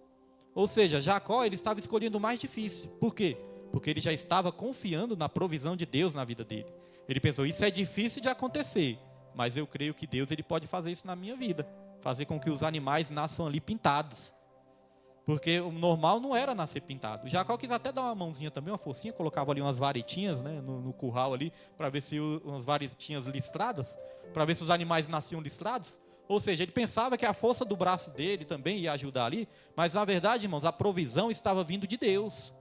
Ou seja, Jacó ele estava escolhendo o mais difícil. Por quê? Porque ele já estava confiando na provisão de Deus na vida dele. Ele pensou, isso é difícil de acontecer, mas eu creio que Deus ele pode fazer isso na minha vida. Fazer com que os animais nasçam ali pintados. Porque o normal não era nascer pintado. O Jacó quis até dar uma mãozinha também, uma forcinha, colocava ali umas varetinhas, né, no curral ali, para ver se umas varetinhas listradas, para ver se os animais nasciam listrados. Ou seja, ele pensava que a força do braço dele também ia ajudar ali, mas na verdade, irmãos, a provisão estava vindo de Deus.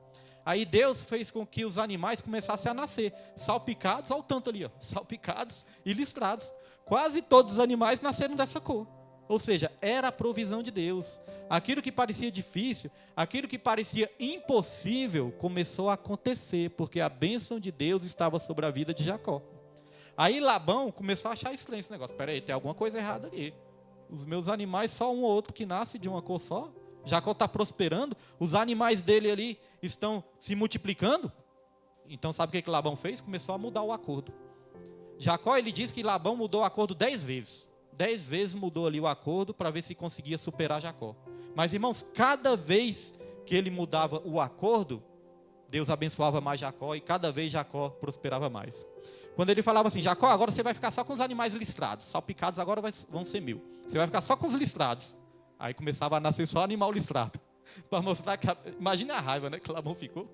Aí Deus fez com que os animais começassem a nascer, salpicados, olha o tanto ali, ó, salpicados e listrados. Quase todos os animais nasceram dessa cor. Ou seja, era a provisão de Deus. Aquilo que parecia difícil, aquilo que parecia impossível, começou a acontecer, porque a bênção de Deus estava sobre a vida de Jacó. Aí Labão começou a achar estranho esse negócio. Espera aí, tem alguma coisa errada ali. Os meus animais, só um ou outro que nasce de uma cor só. Jacó está prosperando, os animais dele ali estão se multiplicando. Então sabe o que Labão fez? Começou a mudar o acordo. Jacó, ele diz que Labão mudou o acordo 10 vezes. 10 vezes mudou ali o acordo para ver se conseguia superar Jacó. Mas irmãos, cada vez que ele mudava o acordo, Deus abençoava mais Jacó e cada vez Jacó prosperava mais. Quando ele falava assim, Jacó, agora você vai ficar só com os animais listrados, salpicados agora vão ser 1000. Você vai ficar só com os listrados. Aí começava a nascer só animal listrado. Para mostrar que, imagina a raiva, né, que Labão ficou.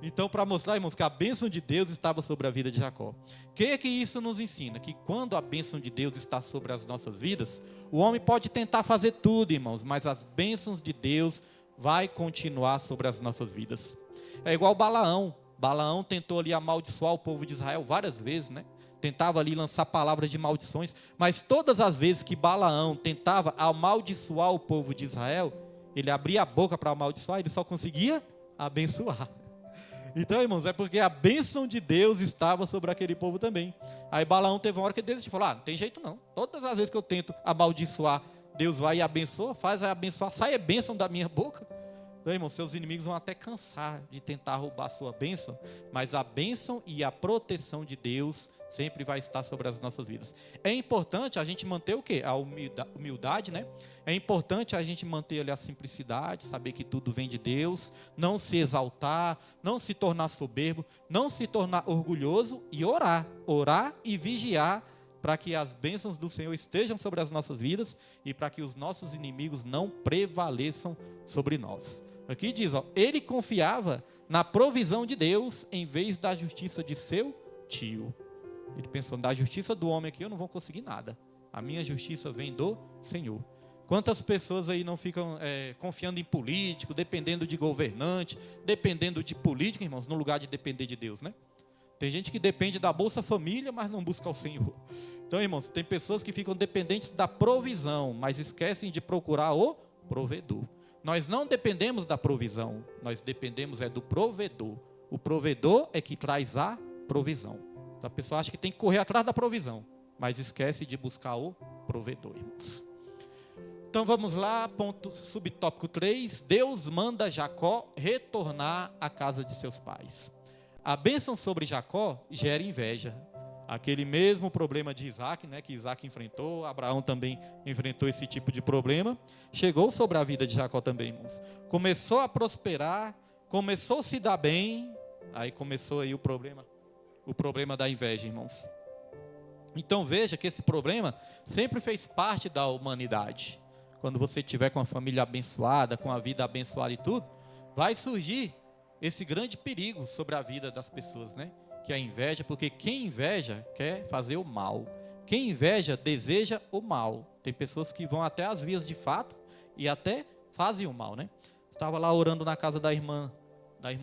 Então, para mostrar, irmãos, que a bênção de Deus estava sobre a vida de Jacó. O que é que isso nos ensina? Que quando a bênção de Deus está sobre as nossas vidas, o homem pode tentar fazer tudo, irmãos, mas as bênçãos de Deus vai continuar sobre as nossas vidas. É igual Balaão. Balaão tentou ali amaldiçoar o povo de Israel várias vezes, né? Tentava ali lançar palavras de maldições, mas todas as vezes que Balaão tentava amaldiçoar o povo de Israel, ele abria a boca para amaldiçoar, ele só conseguia abençoar. Então, irmãos, é porque a bênção de Deus estava sobre aquele povo também. Aí Balaão teve uma hora que ele decidiu, falou, não tem jeito não. Todas as vezes que eu tento amaldiçoar, Deus vai e abençoa, faz a abençoar, sai a bênção da minha boca. Então, irmãos, seus inimigos vão até cansar de tentar roubar a sua bênção, mas a bênção e a proteção de Deus sempre vai estar sobre as nossas vidas. É importante a gente manter o quê? A humildade, né? É importante a gente manter ali a simplicidade, saber que tudo vem de Deus, não se exaltar, não se tornar soberbo, não se tornar orgulhoso e orar. Orar e vigiar para que as bênçãos do Senhor estejam sobre as nossas vidas e para que os nossos inimigos não prevaleçam sobre nós. Aqui diz, ele confiava na provisão de Deus em vez da justiça de seu tio. Ele pensou, da justiça do homem aqui eu não vou conseguir nada. A minha justiça vem do Senhor. Quantas pessoas aí não ficam confiando em político, dependendo de governante, dependendo de política, irmãos, no lugar de depender de Deus, né? Tem gente que depende da Bolsa Família, mas não busca o Senhor. Então, irmãos, tem pessoas que ficam dependentes da provisão, mas esquecem de procurar o provedor. Nós não dependemos da provisão, nós dependemos do provedor. O provedor é que traz a provisão. A pessoa acha que tem que correr atrás da provisão, mas esquece de buscar o provedor, irmãos. Então vamos lá, subtópico 3. Deus manda Jacó retornar à casa de seus pais. A bênção sobre Jacó gera inveja. Aquele mesmo problema de Isaac, né, que Isaac enfrentou, Abraão também enfrentou esse tipo de problema, chegou sobre a vida de Jacó também, irmãos. Começou a prosperar, começou a se dar bem, aí começou aí o problema da inveja, irmãos. Então veja que esse problema sempre fez parte da humanidade. Quando você tiver com a família abençoada, com a vida abençoada e tudo, vai surgir esse grande perigo sobre a vida das pessoas, né? Que é a inveja, porque quem inveja quer fazer o mal. Quem inveja deseja o mal. Tem pessoas que vão até as vias de fato e até fazem o mal, né? Estava lá orando na casa da irmã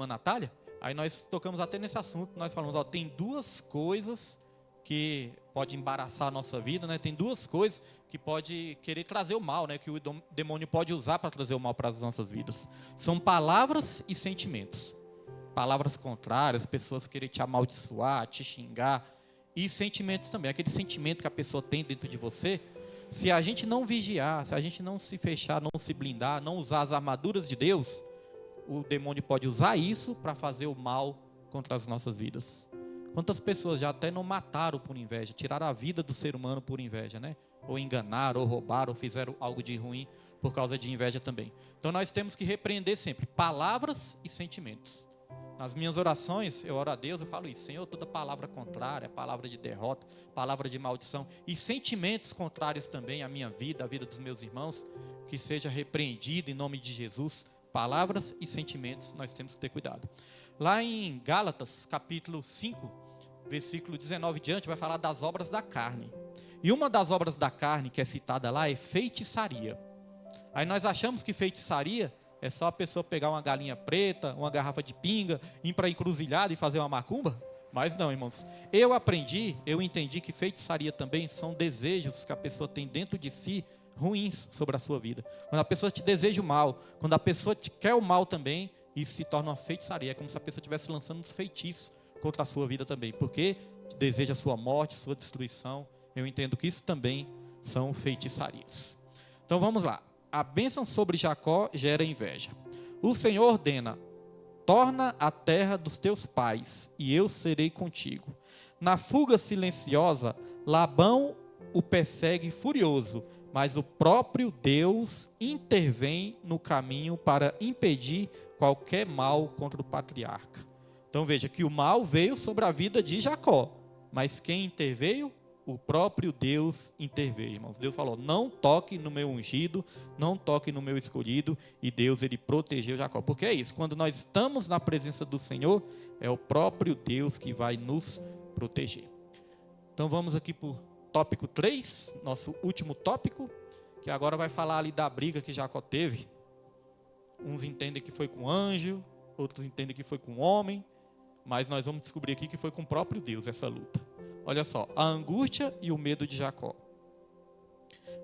Natália, aí nós tocamos até nesse assunto, nós falamos, tem duas coisas que pode embaraçar a nossa vida, né? Tem duas coisas que pode querer trazer o mal, né? Que o demônio pode usar para trazer o mal para as nossas vidas. São palavras e sentimentos. Palavras contrárias, pessoas querem te amaldiçoar, te xingar. E sentimentos também, aquele sentimento que a pessoa tem dentro de você. Se a gente não vigiar, se a gente não se fechar, não se blindar, não usar as armaduras de Deus, o demônio pode usar isso para fazer o mal contra as nossas vidas. Quantas pessoas já até não mataram por inveja, tiraram a vida do ser humano por inveja, né? Ou enganaram, ou roubaram, ou fizeram algo de ruim por causa de inveja também. Então nós temos que repreender sempre palavras e sentimentos. Nas minhas orações, eu oro a Deus, eu falo isso, Senhor, toda palavra contrária, palavra de derrota, palavra de maldição e sentimentos contrários também à minha vida, à vida dos meus irmãos, que seja repreendido em nome de Jesus. Palavras e sentimentos, nós temos que ter cuidado. Lá em Gálatas, capítulo 5, versículo 19 diante, vai falar das obras da carne. E uma das obras da carne que é citada lá é feitiçaria. Aí nós achamos que feitiçaria é só a pessoa pegar uma galinha preta, uma garrafa de pinga, ir para a encruzilhada e fazer uma macumba? Mas não, irmãos. Eu entendi que feitiçaria também são desejos que a pessoa tem dentro de si, ruins sobre a sua vida. Quando a pessoa te deseja o mal, quando a pessoa te quer o mal também, isso se torna uma feitiçaria. É como se a pessoa estivesse lançando uns feitiços contra a sua vida também. Porque deseja a sua morte, sua destruição. Eu entendo que isso também são feitiçarias. Então vamos lá. A bênção sobre Jacó gera inveja. O Senhor ordena: torna a terra dos teus pais, e eu serei contigo. Na fuga silenciosa, Labão o persegue furioso, mas o próprio Deus intervém no caminho para impedir qualquer mal contra o patriarca. Então veja que o mal veio sobre a vida de Jacó, mas quem interveio? O próprio Deus interveio, irmãos. Deus falou, não toque no meu ungido, não toque no meu escolhido, e Deus, ele protegeu Jacó. Porque é isso, quando nós estamos na presença do Senhor, é o próprio Deus que vai nos proteger. Então vamos aqui para o tópico 3, nosso último tópico, que agora vai falar ali da briga que Jacó teve. Uns entendem que foi com anjo, outros entendem que foi com homem, mas nós vamos descobrir aqui que foi com o próprio Deus essa luta. Olha só, a angústia e o medo de Jacó.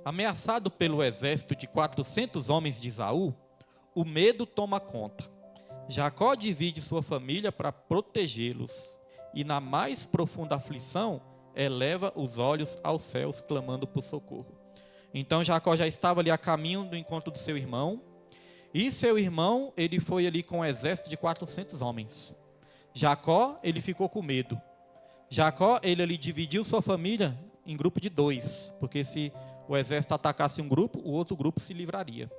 Ameaçado pelo exército de 400 homens de Esaú, o medo toma conta. Jacó divide sua família para protegê-los, e na mais profunda aflição, eleva os olhos aos céus, clamando por socorro. Então Jacó já estava ali a caminho do encontro do seu irmão, e seu irmão, ele foi ali com um exército de 400 homens. Jacó, ele ficou com medo. Jacó, ele ali dividiu sua família em grupo de 2, porque se o exército atacasse um grupo, o outro grupo se livraria.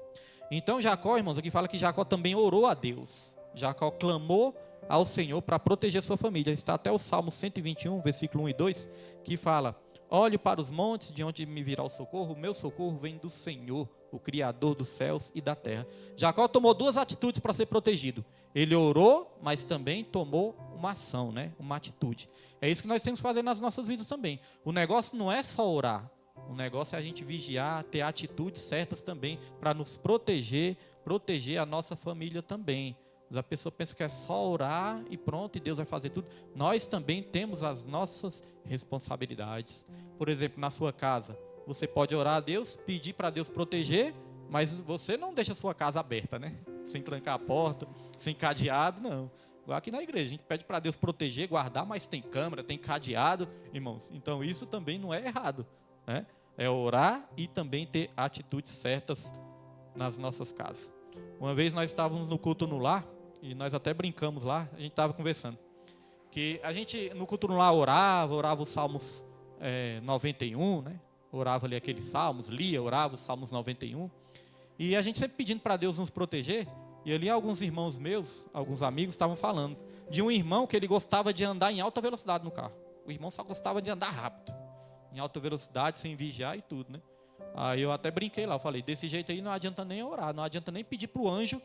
Então Jacó, irmãos, aqui fala que Jacó também orou a Deus. Jacó clamou ao Senhor para proteger sua família. Está até o Salmo 121, versículo 1 e 2, que fala: olhe para os montes, de onde me virá o socorro. O meu socorro vem do Senhor, o Criador dos céus e da terra. Jacó tomou 2 atitudes para ser protegido. Ele orou, mas também tomou uma ação, uma atitude. É isso que nós temos que fazer nas nossas vidas também. O negócio não é só orar. O negócio é a gente vigiar, ter atitudes certas também para nos proteger a nossa família também. A pessoa pensa que é só orar e pronto, e Deus vai fazer tudo. Nós também temos as nossas responsabilidades. Por exemplo, na sua casa, você pode orar a Deus, pedir para Deus proteger, mas você não deixa a sua casa aberta, sem trancar a porta, sem cadeado, não. Igual aqui na igreja, a gente pede para Deus proteger, guardar, mas tem câmera, tem cadeado, irmãos. Então isso também não é errado, É orar e também ter atitudes certas nas nossas casas. Uma vez nós estávamos no culto no lar, e nós até brincamos lá, a gente estava conversando, que a gente no culto no lar orava os Salmos 91, orava ali aqueles salmos, orava os Salmos 91, e a gente sempre pedindo para Deus nos proteger. E ali alguns irmãos meus, alguns amigos estavam falando de um irmão que ele gostava de andar em alta velocidade no carro. O irmão só gostava de andar rápido, em alta velocidade, sem vigiar e tudo, Aí eu até brinquei lá, eu falei, desse jeito aí não adianta nem orar, não adianta nem pedir para o anjo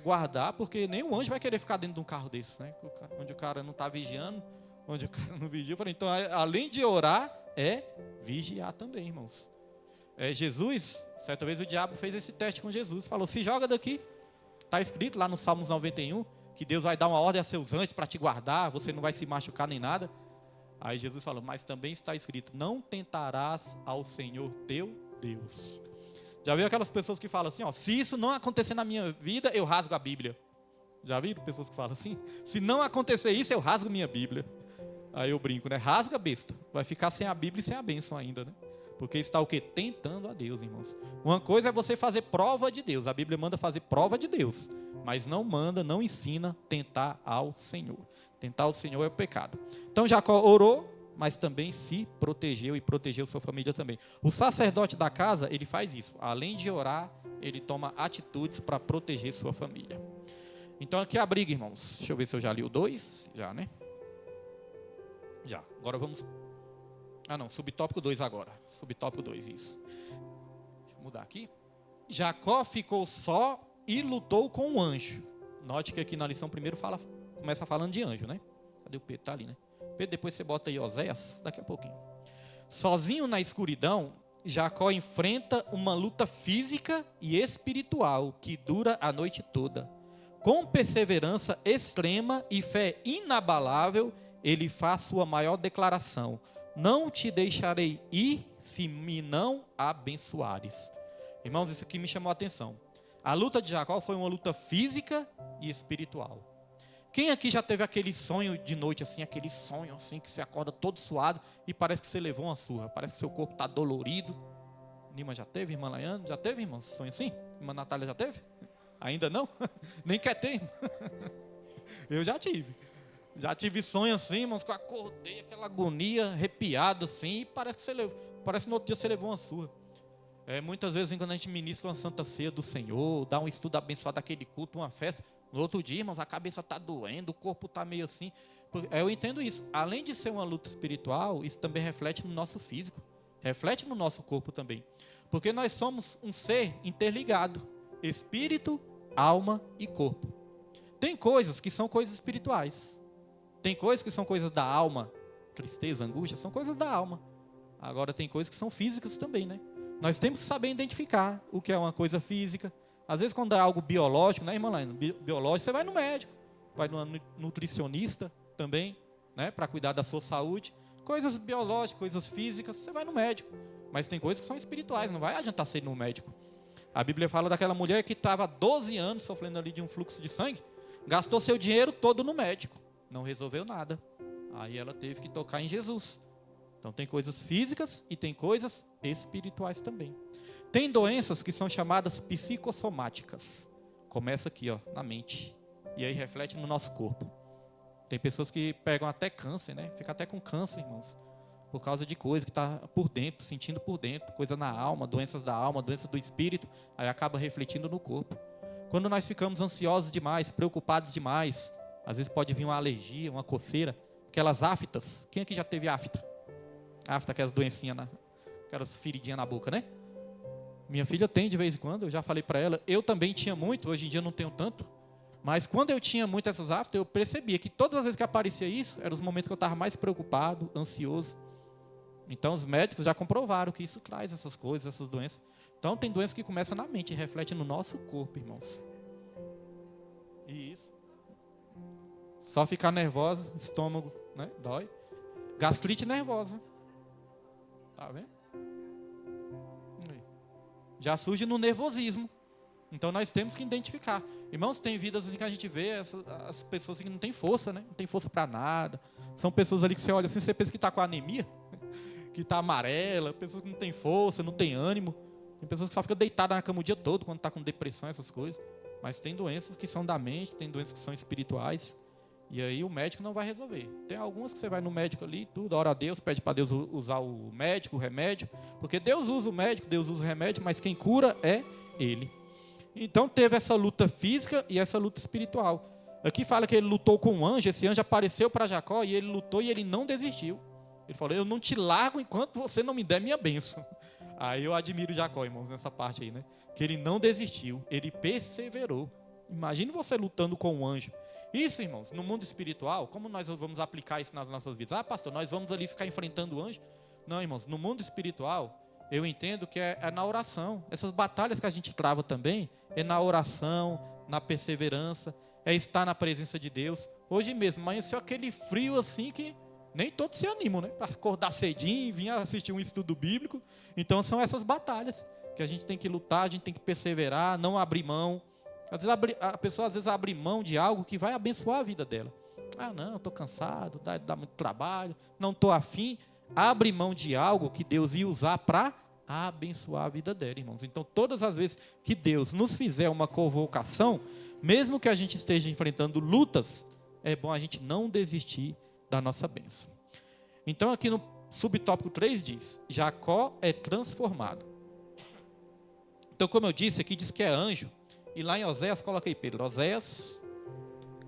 guardar, porque nem o anjo vai querer ficar dentro de um carro desse, onde o cara não está vigiando, onde o cara não vigia. Eu falei, então além de orar, vigiar também, irmãos. Jesus, certa vez o diabo fez esse teste com Jesus, falou, se joga daqui. Está escrito lá no Salmos 91, que Deus vai dar uma ordem a seus anjos para te guardar, você não vai se machucar nem nada. Aí Jesus falou, mas também está escrito, não tentarás ao Senhor teu Deus. Já viu aquelas pessoas que falam assim, se isso não acontecer na minha vida, eu rasgo a Bíblia. Já viram pessoas que falam assim? Se não acontecer isso, eu rasgo minha Bíblia. Aí eu brinco, rasga besta. Vai ficar sem a Bíblia e sem a bênção ainda, Porque está o quê? Tentando a Deus, irmãos. Uma coisa é você fazer prova de Deus. A Bíblia manda fazer prova de Deus. Mas não ensina tentar ao Senhor. Tentar ao Senhor é o pecado. Então Jacó orou, mas também se protegeu e protegeu sua família também. O sacerdote da casa, ele faz isso. Além de orar, ele toma atitudes para proteger sua família. Então aqui a briga, irmãos. Deixa eu ver se eu já li o 2. Já, Já. Agora vamos... subtópico 2 agora. Subtópico 2, isso. Deixa eu mudar aqui. Jacó ficou só e lutou com um anjo. Note que aqui na lição primeiro começa falando de anjo, Cadê o Pedro? Está ali, Pedro, depois você bota aí Oséias, daqui a pouquinho. Sozinho na escuridão, Jacó enfrenta uma luta física e espiritual que dura a noite toda. Com perseverança extrema e fé inabalável, ele faz sua maior declaração: não te deixarei ir se me não abençoares. Irmãos, isso aqui me chamou a atenção. A luta de Jacó foi uma luta física e espiritual. Quem aqui já teve aquele sonho de noite, aquele sonho que você acorda todo suado e parece que você levou uma surra, parece que seu corpo está dolorido? Nima já teve, irmã Laiane? Já teve, irmão? Sonho assim? Irmã Natália já teve? Ainda não? Nem quer ter, irmão. Eu já tive. Já tive sonho assim, irmãos, que eu acordei, aquela agonia, arrepiado assim, e parece que no outro dia você levou uma surra. Muitas vezes, quando a gente ministra uma santa ceia do Senhor, dá um estudo abençoado daquele culto, uma festa, no outro dia, irmãos, a cabeça está doendo, o corpo está meio assim. Eu entendo isso. Além de ser uma luta espiritual, isso também reflete no nosso físico, reflete no nosso corpo também. Porque nós somos um ser interligado, espírito, alma e corpo. Tem coisas que são coisas espirituais. Tem coisas que são coisas da alma, tristeza, angústia, são coisas da alma. Agora tem coisas que são físicas também, Nós temos que saber identificar o que é uma coisa física. Às vezes quando é algo biológico, irmã Laine? Biológico, você vai no médico, vai no nutricionista também, para cuidar da sua saúde. Coisas biológicas, coisas físicas, você vai no médico. Mas tem coisas que são espirituais, não vai adiantar ser no médico. A Bíblia fala daquela mulher que estava há 12 anos sofrendo ali de um fluxo de sangue. Gastou seu dinheiro todo no médico. Não resolveu nada. Aí ela teve que tocar em Jesus. Então tem coisas físicas e tem coisas espirituais também. Tem doenças que são chamadas psicossomáticas. Começa aqui, ó, na mente. E aí reflete no nosso corpo. Tem pessoas que pegam até câncer, né? Fica até com câncer, irmãos. Por causa de coisa que está por dentro, sentindo por dentro. Coisa na alma, doenças da alma, doença do espírito. Aí acaba refletindo no corpo. Quando nós ficamos ansiosos demais, preocupados demais, às vezes pode vir uma alergia, uma coceira. Aquelas aftas. Quem aqui já teve afta? Afta, aquelas doencinhas, aquelas feridinhas na boca, né? Minha filha tem de vez em quando, eu já falei para ela. Eu também tinha muito, hoje em dia não tenho tanto. Mas quando eu tinha muito essas aftas, eu percebia que todas as vezes que aparecia isso, eram os momentos que eu estava mais preocupado, ansioso. Então os médicos já comprovaram que isso traz essas coisas, essas doenças. Então tem doenças que começam na mente e refletem no nosso corpo, irmãos. E isso. Só ficar nervosa, estômago, né? Dói. Gastrite nervosa. Tá vendo? Já surge no nervosismo. Então nós temos que identificar. Irmãos, tem vidas assim que a gente vê as pessoas assim que não têm força, né? Não tem força para nada. São pessoas ali que você olha assim, você pensa que está com anemia, que está amarela, pessoas que não têm força, não têm ânimo. Tem pessoas que só ficam deitadas na cama o dia todo quando está com depressão, essas coisas. Mas tem doenças que são da mente, tem doenças que são espirituais. E aí o médico não vai resolver. Tem algumas que você vai no médico ali, tudo, ora a Deus, pede para Deus usar o médico, o remédio. Porque Deus usa o médico, Deus usa o remédio, mas quem cura é Ele. Então teve essa luta física e essa luta espiritual. Aqui fala que ele lutou com um anjo, esse anjo apareceu para Jacó e ele lutou e ele não desistiu. Ele falou, eu não te largo enquanto você não me der minha bênção. Aí eu admiro Jacó, irmãos, nessa parte aí, né? Que ele não desistiu, ele perseverou. Imagine você lutando com um anjo. Isso, irmãos, no mundo espiritual, como nós vamos aplicar isso nas nossas vidas? Ah, pastor, nós vamos ali ficar enfrentando o anjo? Não, irmãos, no mundo espiritual, eu entendo que é na oração. Essas batalhas que a gente trava também, é na oração, na perseverança, é estar na presença de Deus. Hoje mesmo, amanheceu aquele frio assim que nem todos se animam, né? Para acordar cedinho e vir assistir um estudo bíblico. Então são essas batalhas que a gente tem que lutar, a gente tem que perseverar, não abrir mão. Às vezes a pessoa às vezes abre mão de algo que vai abençoar a vida dela. Ah, não, estou cansado, dá muito trabalho, não estou afim. Abre mão de algo que Deus ia usar para abençoar a vida dela, irmãos. Então, todas as vezes que Deus nos fizer uma convocação, mesmo que a gente esteja enfrentando lutas, é bom a gente não desistir da nossa bênção. Então, aqui no subtópico 3 diz, Jacó é transformado. Então, como eu disse, aqui diz que é anjo. E lá em Oséias, coloca aí, Pedro. Oséias,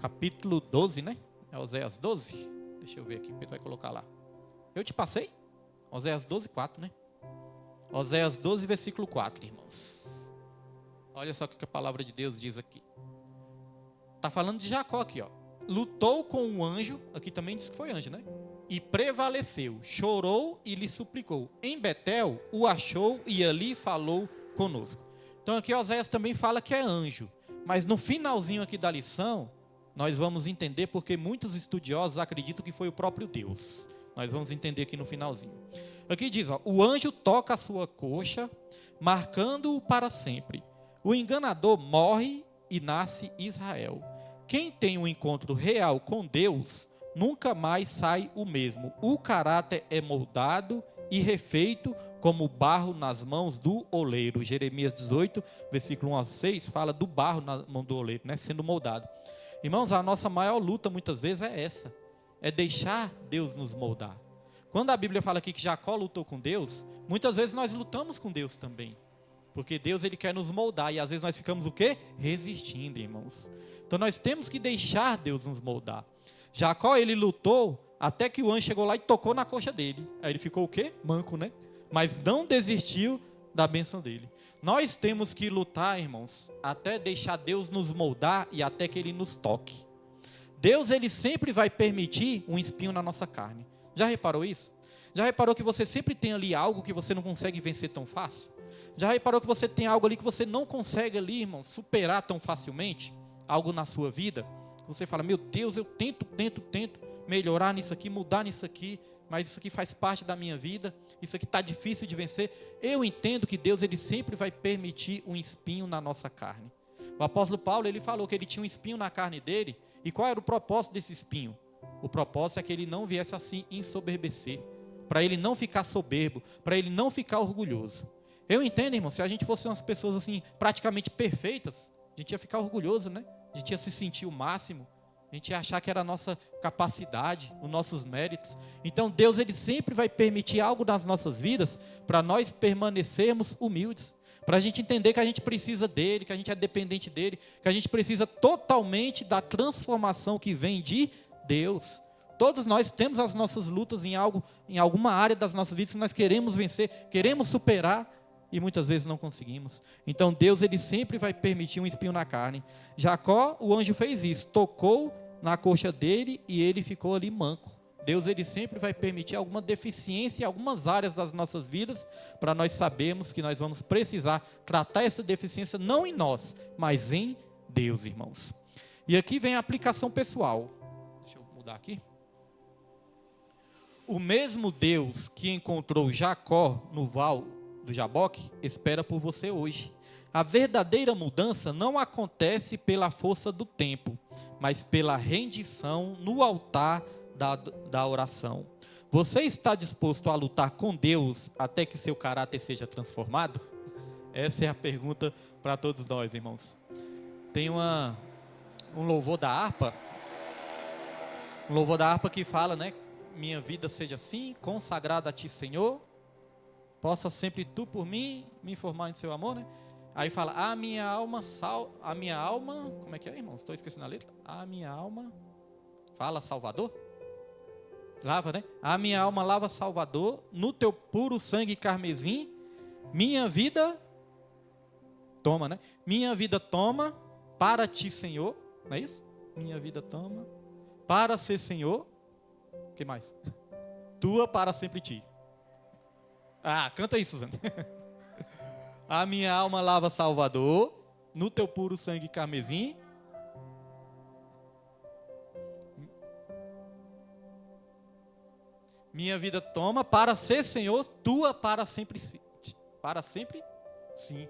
capítulo 12, né? É Oséias 12? Deixa eu ver aqui, Pedro vai colocar lá. Eu te passei? Oséias 12, 4, né? Oséias 12, versículo 4, irmãos. Olha só o que a palavra de Deus diz aqui. Está falando de Jacó aqui, ó. Lutou com um anjo, aqui também diz que foi anjo, né? E prevaleceu, chorou e lhe suplicou. Em Betel o achou e ali falou conosco. Então aqui Oséias também fala que é anjo. Mas no finalzinho aqui da lição, nós vamos entender porque muitos estudiosos acreditam que foi o próprio Deus. Nós vamos entender aqui no finalzinho. Aqui diz, ó, o anjo toca a sua coxa, marcando-o para sempre. O enganador morre e nasce Israel. Quem tem um encontro real com Deus, nunca mais sai o mesmo. O caráter é moldado e refeito como barro nas mãos do oleiro. Jeremias 18, versículo 1 a 6, fala do barro na mão do oleiro, né, sendo moldado. Irmãos, a nossa maior luta muitas vezes é essa. É deixar Deus nos moldar. Quando a Bíblia fala aqui que Jacó lutou com Deus, muitas vezes nós lutamos com Deus também. Porque Deus, Ele quer nos moldar. E às vezes nós ficamos o quê? Resistindo, irmãos. Então nós temos que deixar Deus nos moldar. Jacó, ele lutou até que o anjo chegou lá e tocou na coxa dele. Aí ele ficou o quê? Manco, né? Mas não desistiu da bênção dele. Nós temos que lutar, irmãos, até deixar Deus nos moldar e até que Ele nos toque. Deus, Ele sempre vai permitir um espinho na nossa carne. Já reparou isso? Já reparou que você sempre tem ali algo que você não consegue vencer tão fácil? Já reparou que você tem algo ali que você não consegue ali, irmão, superar tão facilmente? Algo na sua vida? Você fala, meu Deus, eu tento melhorar nisso aqui, mudar nisso aqui, mas isso aqui faz parte da minha vida, isso aqui está difícil de vencer. Eu entendo que Deus, Ele sempre vai permitir um espinho na nossa carne. O apóstolo Paulo, ele falou que ele tinha um espinho na carne dele. E qual era o propósito desse espinho? O propósito é que ele não viesse assim ensoberbecer, para ele não ficar soberbo, para ele não ficar orgulhoso. Eu entendo, irmão, se a gente fosse umas pessoas assim, praticamente perfeitas, a gente ia ficar orgulhoso, né? A gente ia se sentir o máximo, a gente ia achar que era a nossa capacidade, os nossos méritos. Então Deus, ele sempre vai permitir algo nas nossas vidas, para nós permanecermos humildes, para a gente entender que a gente precisa dele, que a gente é dependente dele, que a gente precisa totalmente da transformação que vem de Deus. Todos nós temos as nossas lutas em alguma área das nossas vidas que nós queremos vencer, queremos superar e muitas vezes não conseguimos. Então Deus, ele sempre vai permitir um espinho na carne. Jacó, o anjo fez isso, tocou na coxa dele e ele ficou ali manco. Deus, ele sempre vai permitir alguma deficiência em algumas áreas das nossas vidas, para nós sabermos que nós vamos precisar tratar essa deficiência não em nós, mas em Deus, irmãos. E aqui vem a aplicação pessoal. Deixa eu mudar aqui. O mesmo Deus que encontrou Jacó no val do Jaboque, espera por você hoje. A verdadeira mudança não acontece pela força do tempo, mas pela rendição no altar da oração. Você está disposto a lutar com Deus até que seu caráter seja transformado? Essa é a pergunta para todos nós, irmãos. Tem um louvor da harpa, que fala, né? Minha vida seja assim, consagrada a ti, Senhor. Possa sempre tu por mim me informar em seu amor, né? Aí fala, a minha alma, como é que é, irmãos? Estou esquecendo a letra. A minha alma, fala Salvador? Lava, né? A minha alma lava Salvador, no teu puro sangue carmesim, minha vida, toma, né? Minha vida toma, para ti, Senhor, não é isso? Minha vida toma, para ser Senhor, o que mais? Tua para sempre ti. Ah, canta isso, Suzana. A minha alma lava Salvador, no teu puro sangue carmesim. Minha vida toma, para ser Senhor, tua para sempre sim. Para sempre sim.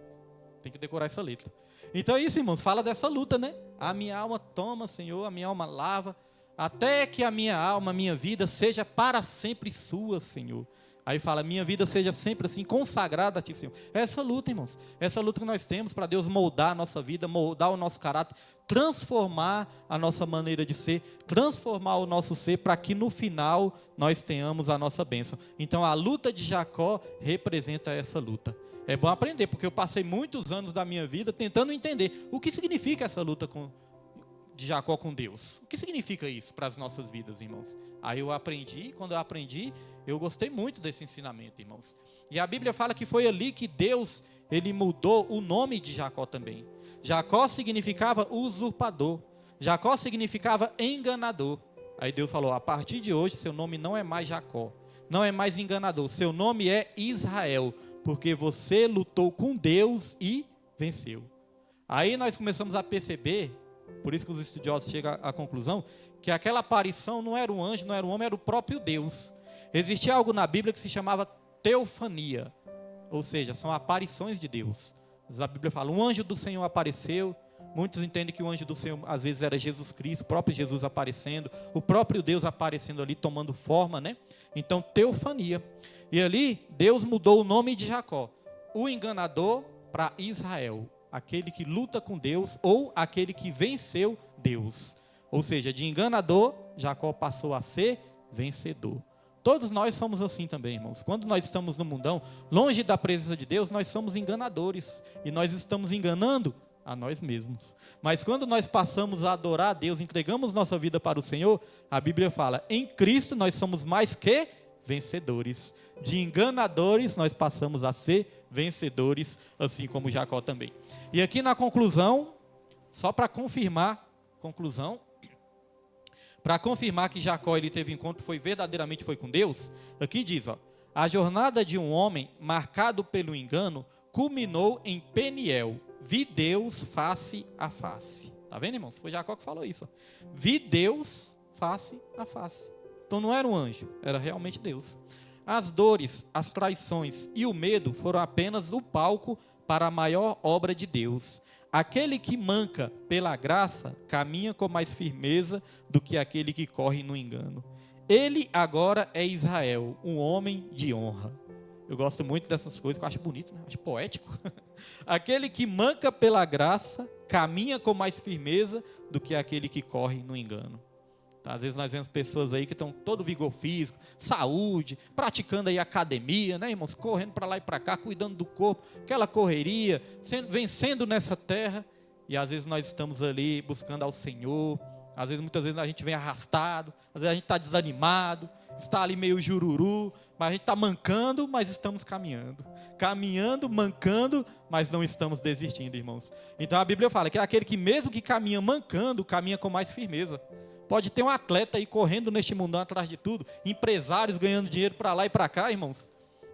Tem que decorar essa letra. Então é isso, irmãos, fala dessa luta, né? A minha alma toma, Senhor, a minha alma lava, até que a minha alma, a minha vida seja para sempre sua, Senhor. Aí fala, minha vida seja sempre assim, consagrada a ti, Senhor. É essa luta, irmãos. Essa luta que nós temos para Deus moldar a nossa vida, moldar o nosso caráter, transformar a nossa maneira de ser, transformar o nosso ser, para que no final nós tenhamos a nossa bênção. Então a luta de Jacó representa essa luta. É bom aprender, porque eu passei muitos anos da minha vida tentando entender o que significa essa luta de Jacó com Deus. O que significa isso para as nossas vidas, irmãos? Aí eu aprendi, quando eu aprendi, eu gostei muito desse ensinamento, irmãos. E a Bíblia fala que foi ali que Deus, ele mudou o nome de Jacó também. Jacó significava usurpador. Jacó significava enganador. Aí Deus falou, a partir de hoje, seu nome não é mais Jacó, não é mais enganador, seu nome é Israel, porque você lutou com Deus e venceu. Aí nós começamos a perceber, por isso que os estudiosos chegam à conclusão, que aquela aparição não era um anjo, não era um homem, era o próprio Deus. Existia algo na Bíblia que se chamava teofania, ou seja, são aparições de Deus. A Bíblia fala, um anjo do Senhor apareceu. Muitos entendem que o anjo do Senhor às vezes era Jesus Cristo, o próprio Jesus aparecendo, o próprio Deus aparecendo ali, tomando forma, né? Então, teofania. E ali, Deus mudou o nome de Jacó, o enganador, para Israel, aquele que luta com Deus, ou aquele que venceu Deus. Ou seja, de enganador, Jacó passou a ser vencedor. Todos nós somos assim também, irmãos. Quando nós estamos no mundão, longe da presença de Deus, nós somos enganadores. E nós estamos enganando a nós mesmos. Mas quando nós passamos a adorar a Deus, entregamos nossa vida para o Senhor, a Bíblia fala, em Cristo nós somos mais que vencedores. De enganadores nós passamos a ser vencedores, assim como Jacó também. E aqui na conclusão, só para confirmar, para confirmar que Jacó ele teve encontro, verdadeiramente foi com Deus, aqui diz, ó, a jornada de um homem marcado pelo engano culminou em Peniel. Vi Deus face a face. Está vendo, irmãos? Foi Jacó que falou isso. Ó. Vi Deus face a face. Então não era um anjo, era realmente Deus. As dores, as traições e o medo foram apenas o palco para a maior obra de Deus. Aquele que manca pela graça caminha com mais firmeza do que aquele que corre no engano. Ele agora é Israel, um homem de honra. Eu gosto muito dessas coisas, que eu acho bonito, né? Acho poético. Aquele que manca pela graça caminha com mais firmeza do que aquele que corre no engano. Tá? Às vezes nós vemos pessoas aí que estão todo vigor físico, saúde, praticando aí academia, né, irmãos? Correndo para lá e para cá, cuidando do corpo, aquela correria, vencendo nessa terra. E às vezes nós estamos ali buscando ao Senhor. Às vezes, muitas vezes a gente vem arrastado, às vezes a gente está desanimado, está ali meio jururu, mas a gente está mancando, mas estamos caminhando. Caminhando, mancando, mas não estamos desistindo, irmãos. Então a Bíblia fala que é aquele que mesmo que caminha mancando, caminha com mais firmeza. Pode ter um atleta aí correndo neste mundão atrás de tudo, empresários ganhando dinheiro para lá e para cá, irmãos.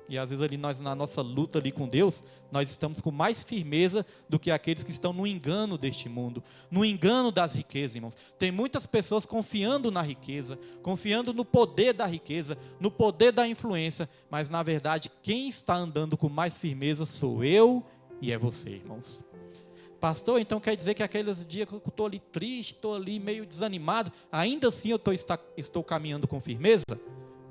E às vezes ali nós, na nossa luta ali com Deus, nós estamos com mais firmeza do que aqueles que estão no engano deste mundo, no engano das riquezas, irmãos. Tem muitas pessoas confiando na riqueza, confiando no poder da riqueza, no poder da influência, mas na verdade quem está andando com mais firmeza sou eu e é você, irmãos. Pastor, então quer dizer que aqueles dias que eu estou ali triste, estou ali meio desanimado, ainda assim eu estou caminhando com firmeza?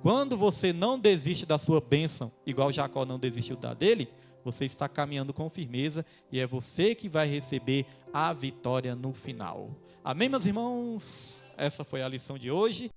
Quando você não desiste da sua bênção, igual Jacó não desistiu da dele, você está caminhando com firmeza e é você que vai receber a vitória no final. Amém, meus irmãos? Essa foi a lição de hoje.